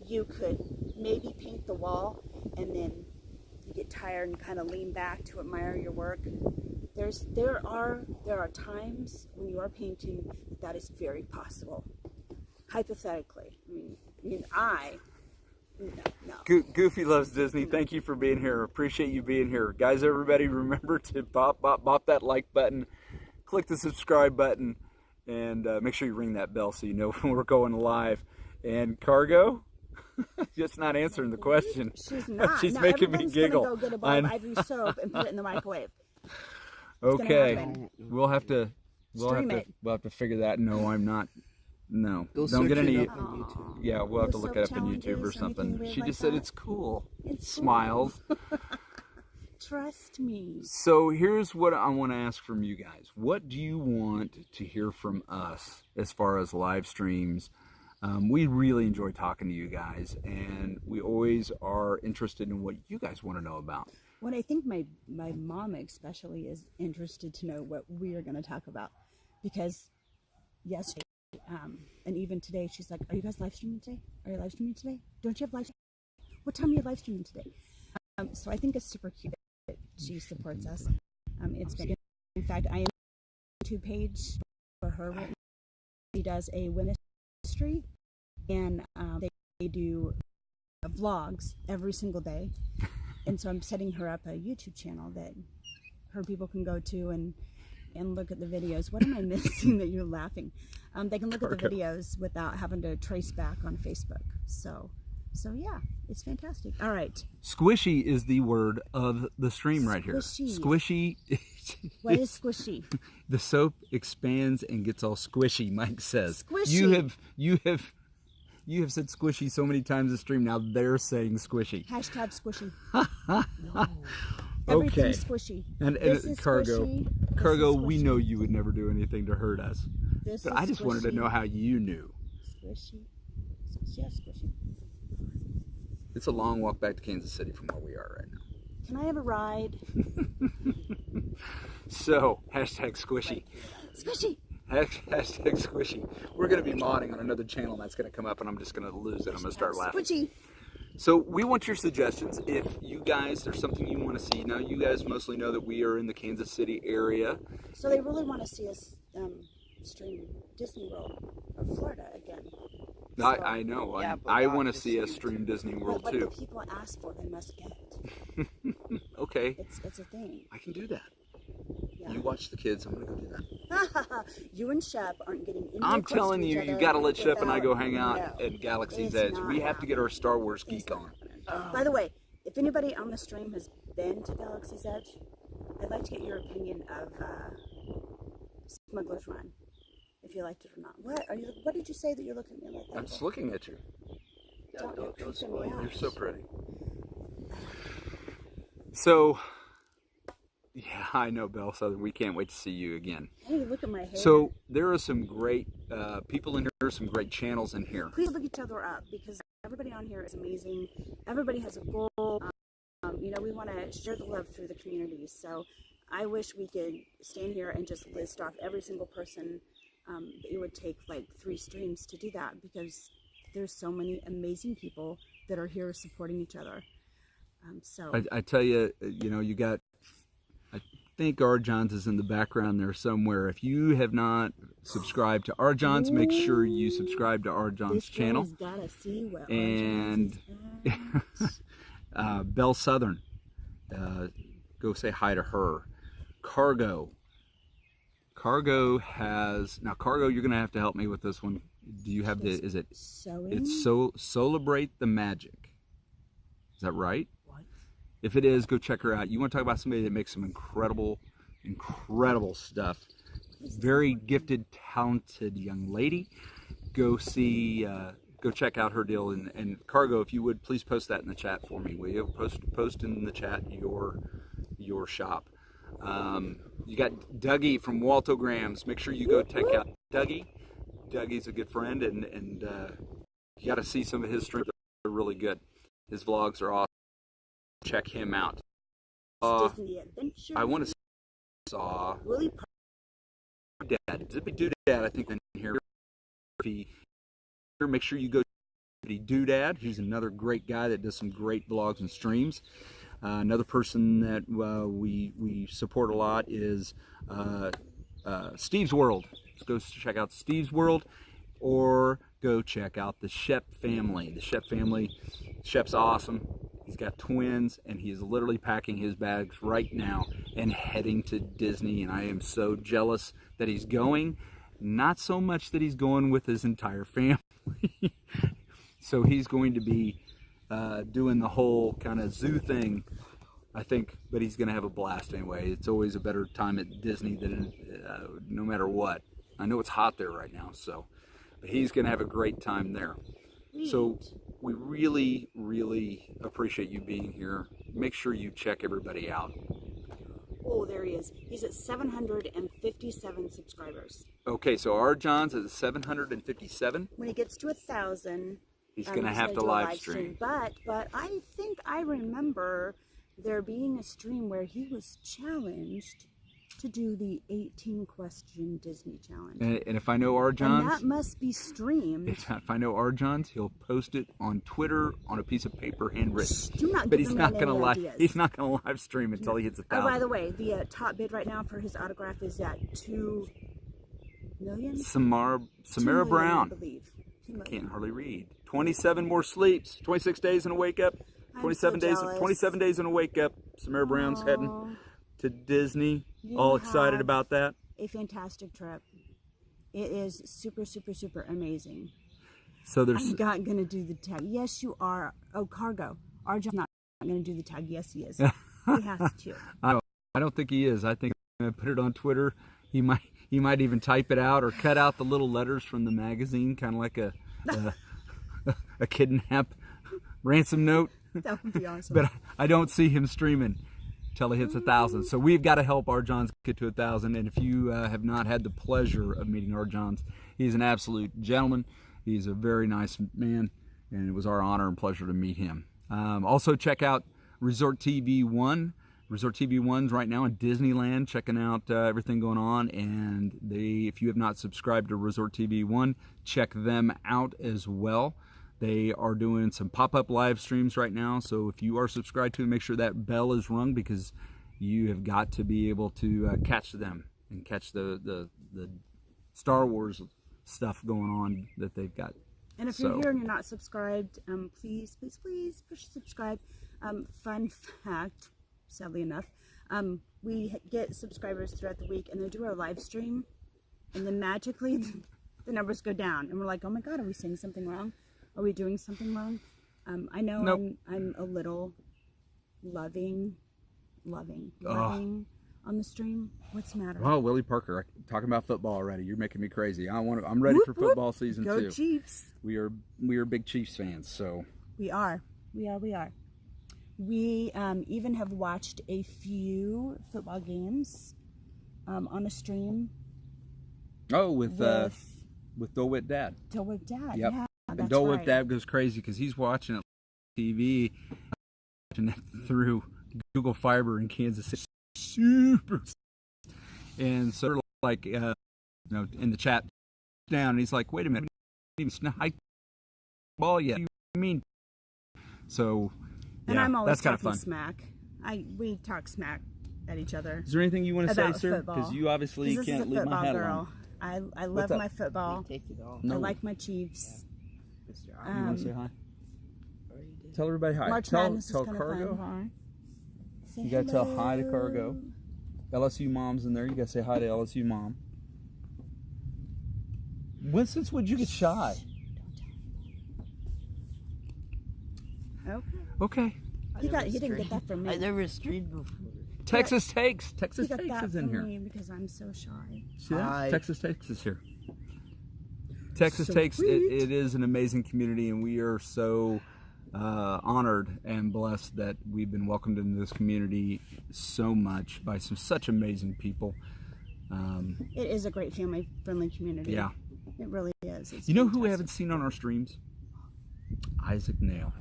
you could maybe paint the wall and then you get tired and kind of lean back to admire your work. There are times when you are painting that is very possible. Hypothetically, no. Goofy loves Disney. Thank you for being here. Appreciate you being here, guys. Everybody, remember to bop that like button, click the subscribe button, and make sure you ring that bell so you know when we're going live. And Cargo, just not answering the question. She's not. She's now, making me giggle. Gonna go get a bar of Ivory soap and put it in the microwave. Okay, we'll have to figure that. No, I'm not. No, Go don't get search any. it up on YouTube. Yeah, we'll have to Those look it up soap on YouTube or challenges, something. anything weird She like just said that? it's cool. It's cool. Smiles. Trust me. So here's what I want to ask from you guys. What do you want to hear from us as far as live streams? We really enjoy talking to you guys, and we always are interested in what you guys want to know about. What I think my mom especially is interested to know what we are going to talk about, because yesterday and even today she's like, "Are you guys live streaming today? Are you live streaming today? Don't you have live? What time are you live streaming today?" So I think it's super cute that she supports us. It's been, in fact, I am on a YouTube page for her. She does a women's history, and they do vlogs every single day. And so I'm setting her up a YouTube channel that her people can go to and look at the videos. What am I missing that you're laughing? They can look at the videos without having to trace back on Facebook. So yeah, it's fantastic. All right. Squishy is the word of the stream right here. Squishy. What is squishy? The soap expands and gets all squishy, Mike says. Squishy. You have said squishy so many times in the stream, now they're saying squishy. Hashtag squishy. Okay. Everything's squishy. And This is Cargo, squishy. Cargo, This is we squishy. know you would never do anything to hurt us. This But is I just wanted to squishy. know how you knew. Squishy. Yeah, squishy. It's a long walk back to Kansas City from where we are right now. Can I have a ride? So, hashtag squishy. Squishy. Hashtag squishy. We're going to be modding on another channel and that's going to come up and I'm just going to lose it. I'm going to start laughing. Squishy. So we want your suggestions. If you guys, there's something you want to see. Now you guys mostly know that we are in the Kansas City area. So they really want to see us stream Disney World or Florida again. So, I know. Yeah, but I not want to just see us you. stream Disney but World what too. the people ask for, they must get. Okay, It's a thing. I can do that. Yeah. You watch the kids. I'm going to go do that. You and Shep aren't getting into I'm close telling to each you, other you got to let Shep and I go without- hang out No, at Galaxy's it's Edge. not We have to get our Star Wars It's geek not on. happening. By the way, if anybody on the stream has been to Galaxy's Edge, I'd like to get your opinion of Smuggler's Run. If you liked it or not. What did you say that you're looking at me like that? I'm just looking at you. Don't don't spoil me out. You're so pretty. So, yeah, I know, Belle Southern. We can't wait to see you again. Hey, look at my hair. So there are some great people in here, some great channels in here. Please look each other up because everybody on here is amazing. Everybody has a goal. We want to share the love through the community. So I wish we could stand here and just list off every single person. It would take like 3 streams to do that because there's so many amazing people that are here supporting each other. So I tell you, you know, you got, I think R. Johns is in the background there somewhere. If you have not subscribed to R. Johns, make sure you subscribe to R. Johns' this channel. has gotta see what And Belle Southern, go say hi to her. Cargo has, now Cargo, you're gonna have to help me with this one. Do you have the, is it, sewing? it's Celebrate the Magic. Is that right? What? If it is, go check her out. You want to talk about somebody that makes some incredible stuff. Very gifted, talented young lady. Go see, go check out her deal. And Cargo, if you would, please post that in the chat for me. Will you post in the chat your shop? You got Dougie from Waltograms. Make sure you go check out Dougie. Dougie's a good friend, and you got to see some of his streams. They're really good. His vlogs are awesome. Check him out. Disney Adventure. I want to saw Willie Dad. Zippy Doodad, I think, in here. Make sure you go to Doodad. He's another great guy that does some great vlogs and streams. Another person that we support a lot is Steve's World. Go check out Steve's World, or go check out the Shep family. The Shep family, Shep's awesome. He's got twins, and he is literally packing his bags right now and heading to Disney, and I am so jealous that he's going. Not so much that he's going with his entire family. So he's going to be doing the whole kind of zoo thing, I think, but he's going to have a blast anyway. It's always a better time at Disney than no matter what. I know it's hot there right now, so, but he's going to have a great time there. So we really, really appreciate you being here. Make sure you check everybody out. Oh, there he is. He's at 757 subscribers. Okay, so R. Johns is at 757. When he gets to 1,000, He's going to have to do a live stream. But I think I remember there being a stream where he was challenged to do the 18-question Disney challenge. And if I know R. And Johns, that must be streamed. if I know R. Johns, he'll post it on Twitter on a piece of paper handwritten. Do not But give he's the not man going to any live. ideas. He's not going to live stream until he hits 1,000. Oh, by the way, the top bid right now for his autograph is at 2 million. Samara 2 million, Brown. I believe. 2 million. Can't hardly read. 27 more sleeps. 26 days and a wake up. 27 days. jealous. 27 days and a wake up. Samara Brown's heading to Disney. You All excited have about that. A fantastic trip. It is super, super, super amazing. So there's. I'm not going to do the tag. Yes, you are. Oh, Cargo. Arjun's not going to do the tag. Yes, he is. He has to. I don't think he is. I think I'm going to put it on Twitter. He might even type it out or cut out the little letters from the magazine, kind of like a kidnap ransom note. That would be awesome. But I don't see him streaming till he hits 1,000. So we've got to help R. Johns get to 1,000. And if you have not had the pleasure of meeting R. Johns, he's an absolute gentleman. He's a very nice man, and it was our honor and pleasure to meet him. Also check out Resort TV 1. Resort TV 1's right now in Disneyland, checking out everything going on. And if you have not subscribed to Resort TV 1, check them out as well. They are doing some pop-up live streams right now, so if you are subscribed to them, make sure that bell is rung, because you have got to be able to catch them and catch the Star Wars stuff going on that they've got. And if you're here and you're not subscribed, please, please, please push subscribe. Fun fact, sadly enough, we get subscribers throughout the week, and they do our live stream, and then magically the numbers go down, and we're like, oh my God, are we saying something wrong? Are we doing something wrong? I know Nope. I'm a little loving on the stream. What's the matter? Oh, Willie Parker, talking about football already. You're making me crazy. I'm ready for football season Go too. Chiefs. We are big Chiefs fans, so. We are. We even have watched a few football games on a stream. Oh, with Dole Whip Dad. Dole Whip Dad. Yep. Yeah, And that's Dole Whip right. Dad goes crazy because he's watching it on TV, watching it through Google Fiber in Kansas City. Super. And so, like, in the chat down, and he's like, "Wait a minute, I Well, yeah, you mean. So, yeah, And I'm always that's kind of talking fun. smack. We talk smack at each other. Is there anything you want to say, About sir? football. Because you obviously 'Cause this can't is a leave my football hat girl. alone. I love up? my football. Take it all. No. I like my Chiefs. Mr. You want to say hi? Already did. Tell everybody hi. March tell Madness is tell kinda Cargo fun. hi. Say You gotta tell hi to hello. Cargo. LSU mom's in there. You gotta say hi to LSU mom. Since would you get shy? Okay. Okay. He didn't get that from me. I never streamed before. Texas Takes. He Texas got Takes that is in from here. me because I'm so shy. See that? Hi. Texas Takes is here. Texas So Takes, sweet. it is an amazing community, and we are so honored and blessed that we've been welcomed into this community so much by such amazing people. It is a great family-friendly community. Yeah. It really is. It's You know who we fantastic. haven't seen on our streams? Isaac Nail.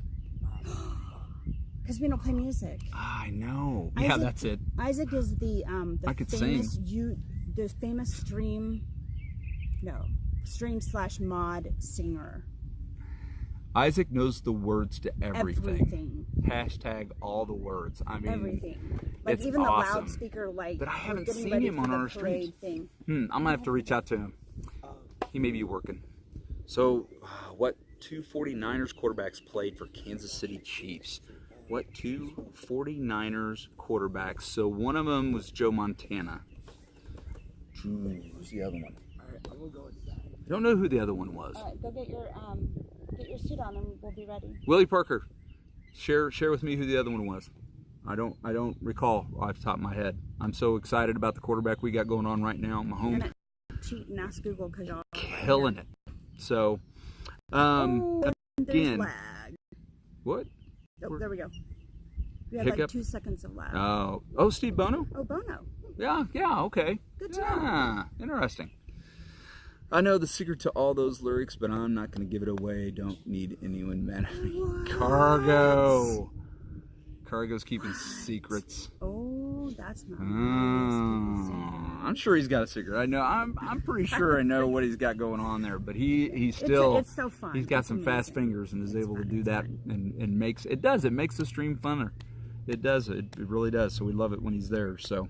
Because we don't play music. I know. Yeah, Isaac- that's it. Isaac is the I could famous sing. the famous stream/mod singer. Isaac knows the words to everything. Everything. Hashtag all the words. I mean, Everything. Like it's even awesome. the loudspeaker, like But I we're haven't getting seen ready him for on the our parade streams. thing. I'm gonna have to reach out to him. He may be working. So, what two 49ers quarterbacks played for Kansas City Chiefs? What two 49ers quarterbacks? So one of them was Joe Montana. Who's the other one? Alright, I'm gonna go inside. I don't know who the other one was. All right, go get your suit on and we'll be ready. Willie Parker. Share with me who the other one was. I don't recall off the top of my head. I'm so excited about the quarterback we got going on right now. You're Mahomes gonna cheat and ask Google because y'all killing it. So, Oh, and there's again, lag. what? Oh, there we go. We had Hiccup? like 2 seconds of lag. Oh, Steve Bono? Oh, Bono. Yeah, okay. Good job. Yeah, interesting. I know the secret to all those lyrics, but I'm not going to give it away. Don't need anyone mad at me. What? Cargo. Cargo's keeping secrets. Oh, that's not Oh, nice. I'm sure he's got a secret. I know. I'm pretty sure I know what he's got going on there. But he's still. It's so fun. He's got It's some fast amazing. fingers and is It's able to fun, do it's that fun. and makes it does. It makes the stream funner. It does. It really does. So we love it when he's there. So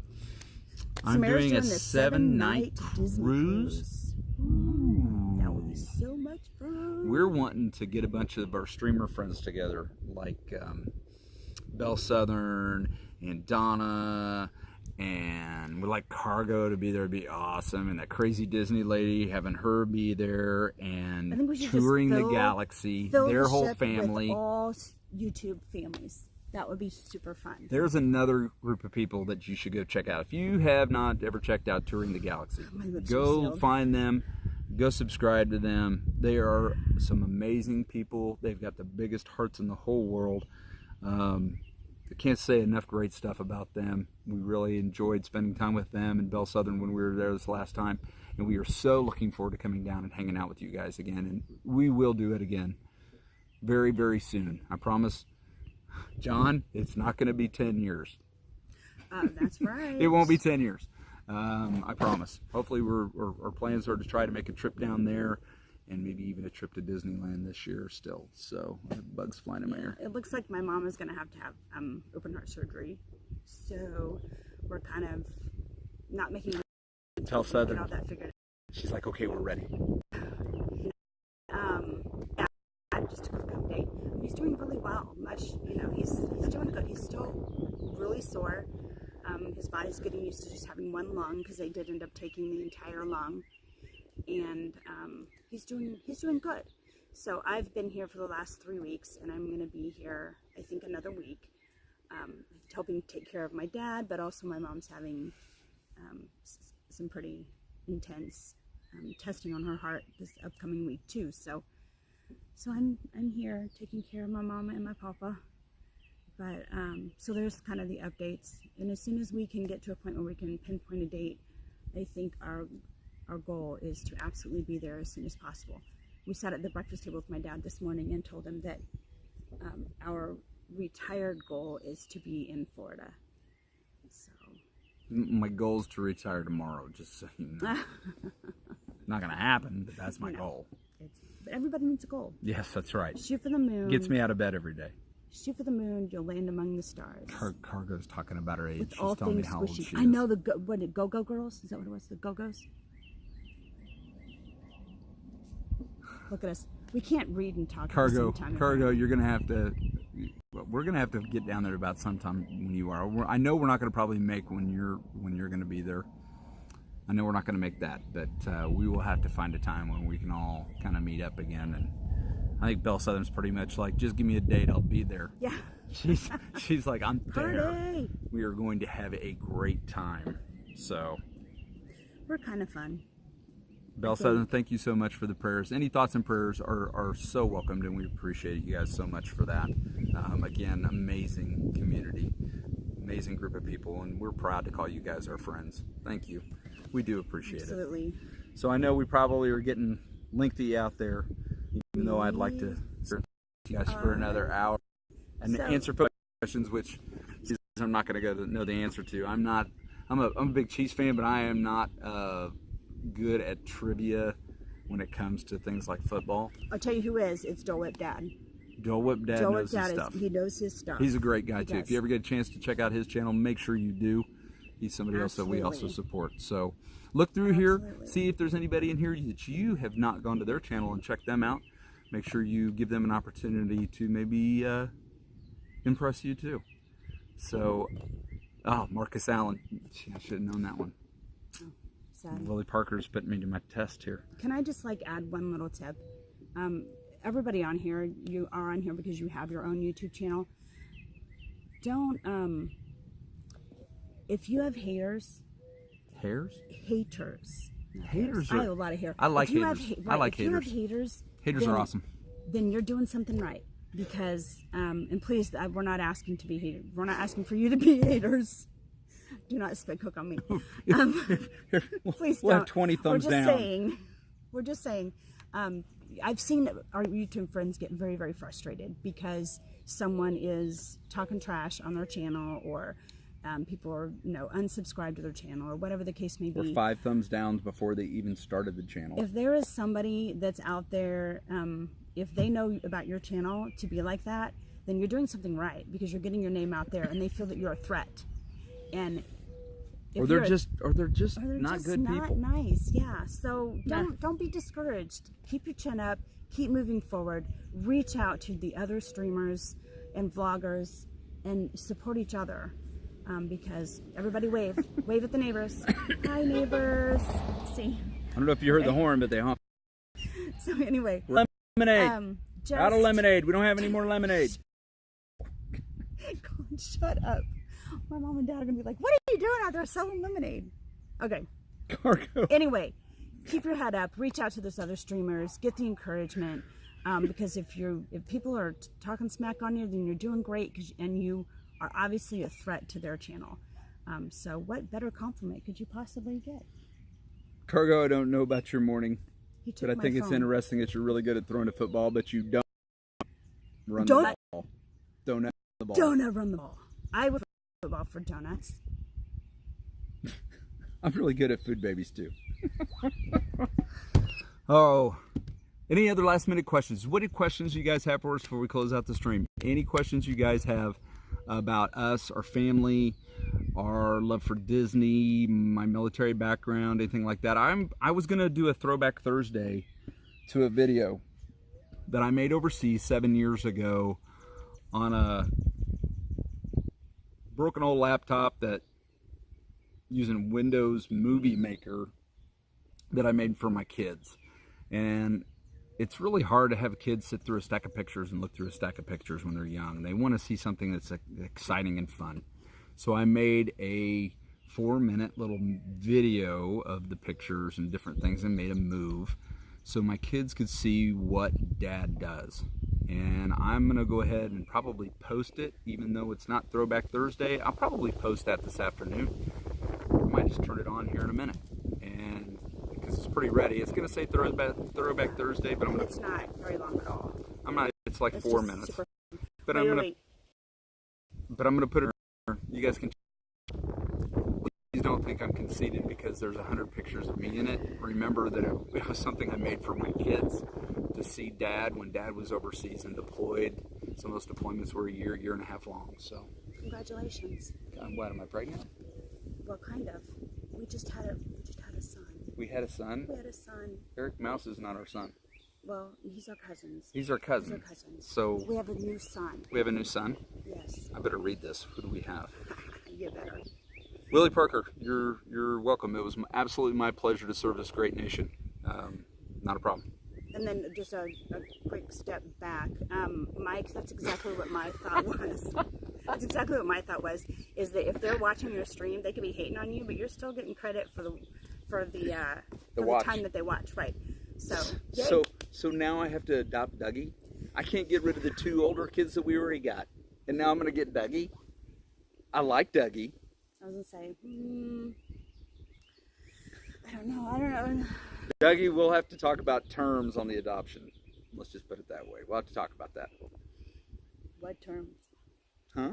I'm Samara's doing a this 7-night Disney cruise. Ooh, that would be so much fun. We're wanting to get a bunch of our streamer friends together, like Belle Southern and Donna, and we'd like Cargo to be there. It'd be awesome. And that crazy Disney lady, having her be there I and think we should just touring the fill galaxy, Fill their the whole ship family. with all YouTube families. That would be super fun. There's another group of people that you should go check out. If you have not ever checked out Touring the Galaxy, My lips are go sealed. find them, go subscribe to them. They are some amazing people. They've got the biggest hearts in the whole world. I can't say enough great stuff about them. We really enjoyed spending time with them and Belle Southern when we were there this last time. And we are so looking forward to coming down and hanging out with you guys again. And we will do it again very, very soon. I promise. John, it's not going to be 10 years. That's right. It won't be 10 years. I promise. Hopefully, our plans are to try to make a trip down there and maybe even a trip to Disneyland this year still. So, bugs flying in my ear. It looks like my mom is going to have open heart surgery. So we're kind of not making Tell get Southern. all that figured She's like, okay, we're ready. yeah, I just took a quick update. He's doing really well. He's doing good. He's still really sore. His body's getting used to just having one lung because they did end up taking the entire lung, and he's doing good. So I've been here for the last 3 weeks, and I'm going to be here I think another week, helping take care of my dad, but also my mom's having some pretty intense testing on her heart this upcoming week too. So I'm here taking care of my mama and my papa. But so there's kind of the updates, and as soon as we can get to a point where we can pinpoint a date, I think our goal is to absolutely be there as soon as possible. We sat at the breakfast table with my dad this morning and told him that our retired goal is to be in Florida. So My goal is to retire tomorrow, just so you know. Not going to happen, but that's my goal. everybody needs a goal. Yes, that's right. Shoot for the moon. Gets me out of bed every day. Shoot for the moon. You'll land among the stars. Cargo's talking about her age. With She's all telling me things how old squishy. she I is. know the Go-Go Girls. Is that what it was? The Go-Go's. Look at us. We can't read and talk at the Cargo, same time. Cargo, you're gonna have to. We're gonna have to get down there about sometime when you are. I know we're not gonna probably make when you're gonna be there. I know we're not gonna make that, but we will have to find a time when we can all kind of meet up again. And I think Belle Southern's pretty much like, just give me a date, I'll be there. Yeah. She's like, I'm there. Party. We are going to have a great time. So, We're kind of fun. Belle Southern, thank you so much for the prayers. Any thoughts and prayers are so welcomed, and we appreciate you guys so much for that. Again, amazing community, amazing group of people, and we're proud to call you guys our friends. Thank you. We do appreciate Absolutely. it. So I know we probably are getting lengthy out there, even though I'd like to serve you guys for another hour and answer questions, which I'm not going to know the answer to. I'm a big Chiefs fan, but I am not good at trivia when it comes to things like football. I'll tell you who is. It's Dole Whip Dad. Dole Whip Dad Dole knows Whip his Dad stuff. he knows his stuff. He's a great guy too. does. If you ever get a chance to check out his channel, make sure you do. He's somebody else that we also Absolutely. support. So look through here, Absolutely. see if there's anybody in here that you have not gone to their channel and check them out. Make sure you give them an opportunity to maybe impress you too. So, Marcus Allen. I should have known that one. Sad. Willie Parker's putting me to my test here. Can I just add one little tip? Everybody on here, you are on here because you have your own YouTube channel. Don't if you have haters. Haters not Haters I are- have a lot of hair. I like If you haters. Have, I like if you have haters. haters, are then- awesome. Then you're doing something right. Because and please, we're not asking to be haters. We're not asking for you to be haters. Do not spit cook on me. Please We'll have don't. 20 thumbs we're just down. Saying, we're just saying. I've seen our YouTube friends get very, very frustrated because someone is talking trash on their channel, or people are unsubscribed to their channel, or whatever the case may be. Or 5 thumbs down before they even started the channel. If there is somebody that's out there, if they know about your channel to be like that, then you're doing something right, because you're getting your name out there, and they feel that you're a threat. And Or they're just not just good not people. nice, yeah. So don't be discouraged. Keep your chin up. Keep moving forward. Reach out to the other streamers and vloggers and support each other, because everybody wave at the neighbors. Hi neighbors. See. I don't know if you heard the horn, but they honk. So anyway, Lemonade. Out of lemonade. We don't have any more lemonade. Colin, shut up. My mom and dad are gonna be like, "What are you doing out there selling lemonade?" Okay. Cargo. Anyway, keep your head up. Reach out to those other streamers. Get the encouragement, because if people are talking smack on you, then you're doing great, and you are obviously a threat to their channel. So what better compliment could you possibly get? Cargo, I don't know about your morning, He took but I my think it's phone. interesting that you're really good at throwing a football, but you don't run Don't- the ball. Don't run the ball. Donut run the ball. I would football for donuts. I'm really good at food babies too. Oh, any other last minute questions? What questions you guys have for us before we close out the stream? Any questions you guys have about us, our family, our love for Disney, my military background, anything like that? I was gonna do a throwback Thursday to a video that I made overseas 7 years ago on a broken old laptop that using Windows Movie Maker that I made for my kids. And it's really hard to have kids sit through a stack of pictures and look through a stack of pictures when they're young. They want to see something that's exciting and fun. So I made a 4-minute little video of the pictures and different things and made a move so my kids could see what Dad does. And I'm gonna go ahead and probably post it, even though it's not Throwback Thursday. I'll probably post that this afternoon. I might just turn it on here in a minute, and because it's pretty ready. It's gonna say Throwback Thursday, but It's not very long at all. I'm not. It's like It's 4 just minutes. super- But Wait. I'm gonna put it. You guys can. don't think I'm conceited because there's 100 pictures of me in it. Remember that it was something I made for my kids to see Dad when Dad was overseas and deployed. Some of those deployments were a year and a half long. So, Congratulations. what, am I pregnant? Well, kind of. We just had a son. We had a son? We had a son. Eric Mouse is not our son. Well, he's our cousins. He's our cousin. He's our cousins. So we have a new son. we have a new son? Yes. I better read this. Who do we have? You better. Willie Parker, you're welcome. It was absolutely my pleasure to serve this great nation. Not a problem. And then just a quick step back. Mike, that's exactly what my thought was. That's exactly what my thought was, is that if they're watching your stream, they could be hating on you, but you're still getting credit for the time that they watch, right? So, yay. So now I have to adopt Dougie? I can't get rid of the 2 older kids that we already got. And now I'm going to get Dougie? I like Dougie. I was going to say, I don't know. Dougie, we'll have to talk about terms on the adoption. Let's just put it that way. We'll have to talk about that. What terms? Huh?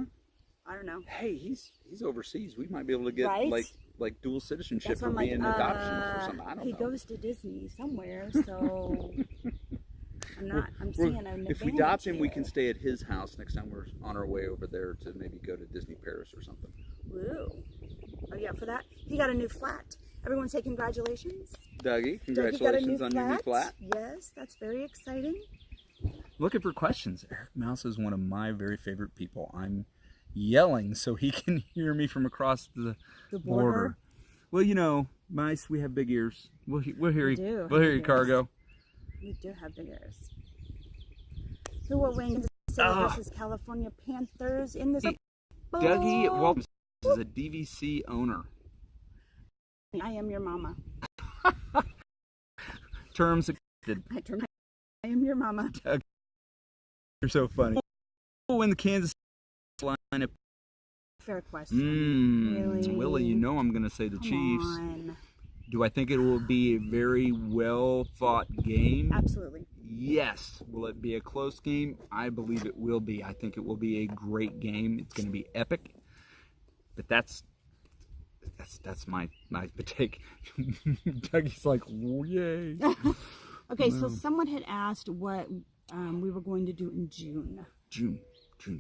I don't know. Hey, he's overseas. We might be able to get right? like dual citizenship That's for what I'm being like, adoption or something. I don't know. He goes to Disney somewhere, so I'm seeing an advantage. If we adopt him, here. we can stay at his house next time we're on our way over there to maybe go to Disney Paris or something. Woo. Are you up for that? He got a new flat. Everyone say congratulations. Dougie, Dougie got a congratulations on your new flat. Yes, that's very exciting. Looking for questions. Eric Mouse is one of my very favorite people. I'm yelling so he can hear me from across the border. Well, you know, mice, we have big ears. We'll hear you. We'll hear you, Cargo. We do have big ears. Who will win the City versus California Panthers in this? Dougie Walt is a DVC owner. I am your mama. Terms accepted. I am your mama. Doug, you're so funny. Who will win the Kansas lineup? Fair question. Really? Willie, you know I'm going to say the Chiefs. On. Do I think it will be a very well fought game? Absolutely. Yes. Will it be a close game? I believe it will be. I think it will be a great game. It's going to be epic. But that's my take. Dougie's like, oh, yay. Okay, so someone had asked what we were going to do in June. June.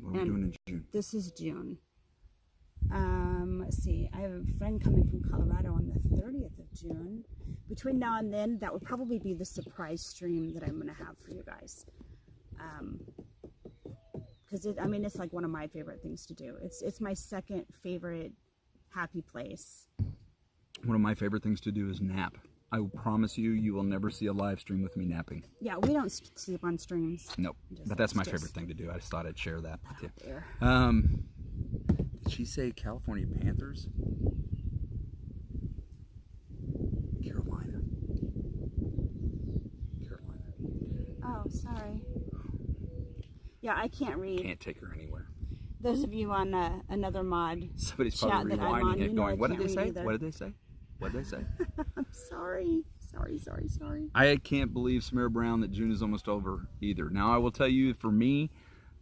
What are we doing in June? This is June. Let's see. I have a friend coming from Colorado on the 30th of June. Between now and then, that would probably be the surprise stream that I'm going to have for you guys. Because it's like one of my favorite things to do. It's my second favorite happy place. One of my favorite things to do is nap. I will promise you, you will never see a live stream with me napping. Yeah, we don't sleep on streams. Nope, but that's my favorite thing to do. I just thought I'd share that with you. There. Did she say California Panthers? Carolina. Oh, sorry. Yeah, I can't read. Can't take her anywhere. Those of you on another mod Somebody's chat probably that I'm rewinding on, it, going, "What did they say? Either. What did they say? What did they say?" I'm sorry. Sorry. I can't believe, Samara Brown, that June is almost over either. Now, I will tell you, for me,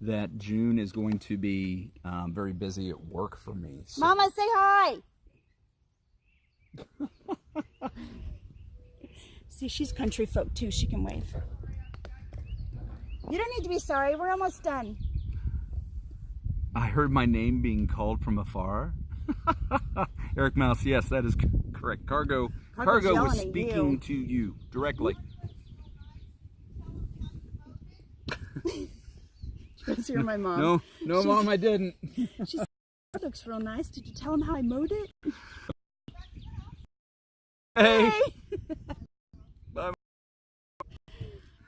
that June is going to be very busy at work for me. So. Mama, say hi. See, she's country folk too. She can wave. You don't need to be sorry. We're almost done. I heard my name being called from afar. Eric Mouse, yes, that is correct. Cargo was speaking to you directly. Did you guys hear my mom? No, Mom, I didn't. She said, "That looks real nice. Did you tell him how I mowed it?" Hey. Bye.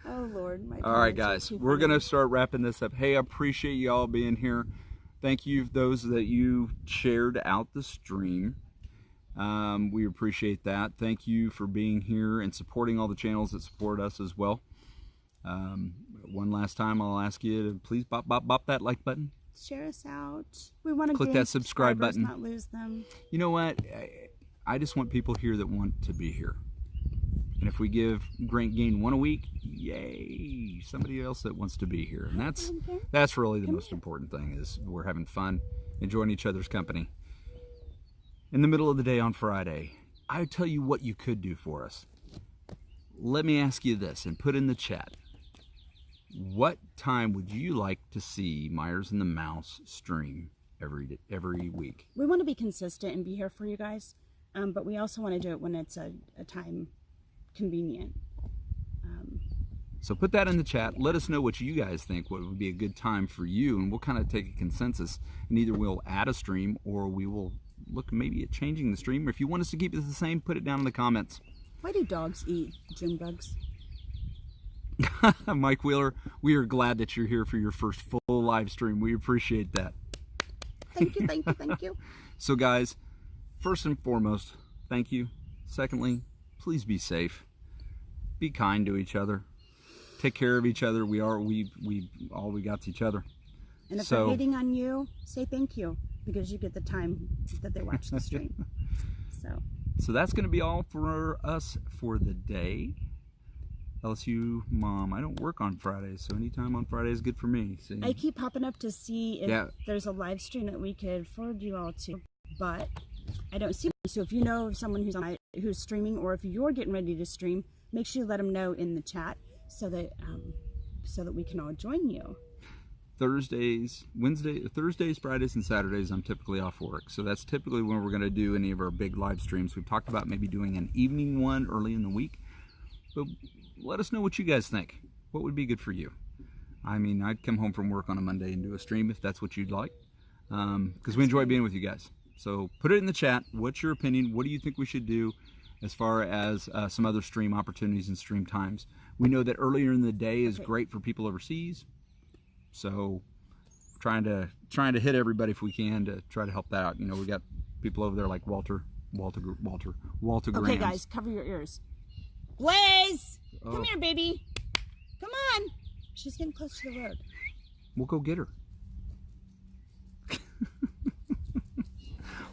Oh Lord, my. All right, guys, we're gonna start wrapping this up. Hey, I appreciate you all being here. Thank you, those that you shared out the stream. We appreciate that. Thank you for being here and supporting all the channels that support us as well. One last time, I'll ask you to please bop that like button. Share us out. We want to click that subscribe button. Not lose them. You know what? I just want people here that want to be here. And if we gain one a week, yay! Somebody else that wants to be here, and that's really the most important thing. Is we're having fun, enjoying each other's company. in the middle of the day on Friday, I tell you what you could do for us. Let me ask you this and put in the chat. What time would you like to see Myers and the Mouse stream every week? We want to be consistent and be here for you guys, but we also want to do it when it's a time convenient. So put that in the chat. Let us know what you guys think, what would be a good time for you, and we'll kind of take a consensus, and either we'll add a stream or we will look maybe at changing the stream. Or if you want us to keep it the same, put it down in the comments. Why do dogs eat June bugs? Mike Wheeler, we are glad that you're here for your first full live stream. We appreciate that. Thank you, thank you, thank you. So guys, first and foremost, thank you. Secondly, please be safe. Be kind to each other. Take care of each other. We all we got to each other. And if they're hating on you, say thank you, because you get the time that they watch the stream. So that's going to be all for us for the day. LSU Mom, I don't work on Fridays, so anytime on Friday is good for me. See? I keep popping up to see if there's a live stream that we could forward you all to, but I don't see them. So if you know of someone who's streaming, or if you're getting ready to stream, make sure you let them know in the chat so that we can all join you. Thursdays, Fridays, and Saturdays, I'm typically off work. So that's typically when we're going to do any of our big live streams. We've talked about maybe doing an evening one early in the week. But let us know what you guys think. What would be good for you? I mean, I'd come home from work on a Monday and do a stream if that's what you'd like. Because we enjoy being with you guys. So put it in the chat. What's your opinion? What do you think we should do as far as some other stream opportunities and stream times? We know that earlier in the day is great for people overseas. So trying to hit everybody if we can to try to help that out. You know, we got people over there like Walter Graham. Okay, guys, cover your ears. Blaze, come here, baby. Come on. She's getting close to the road. We'll go get her.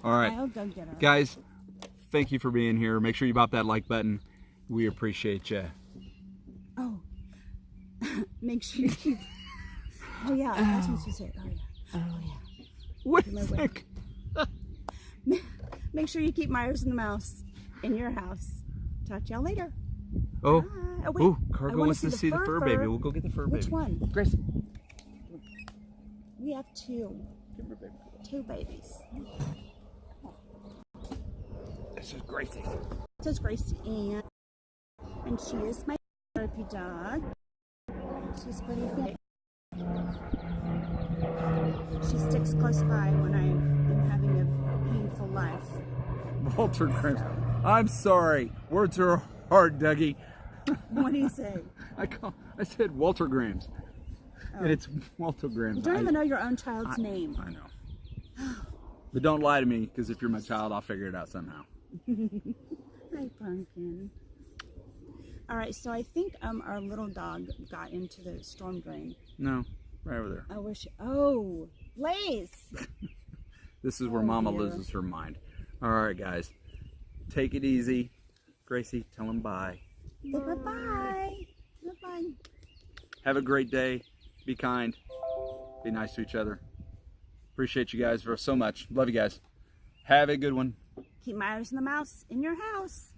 All right, I'll go get her. Guys, thank you for being here. Make sure you bop that like button. We appreciate you. Oh, make sure you keep. Oh yeah, that's what you said. Oh yeah. Oh yeah. What is that? Make sure you keep Myers and the Mouse in your house. Talk to y'all later. Oh, oh wait. Cargo wants to see the fur baby. We'll go get the fur baby. Which one? Grace. We have two. Two babies. This is Gracie. This is Gracie Ann. And she is my therapy dog. She's pretty big. She sticks close by when I am having a painful life. Walter Graham. I'm sorry. Words are hard, Dougie. What do you say? I said Walter Grahams. Oh. And it's Walter Grahams. You don't even know your own child's name. I know. But don't lie to me, because if you're my child, I'll figure it out somehow. Hi, Pumpkin. All right, so I think our little dog got into the storm drain. No, right over there. I wish. Oh, Blaze. This is where Mama loses her mind. All right, guys. Take it easy. Gracie, tell them bye. Bye-bye. Bye-bye. Have a great day. Be kind. Be nice to each other. Appreciate you guys so much. Love you guys. Have a good one. Keep Myers and the Mouse in your house.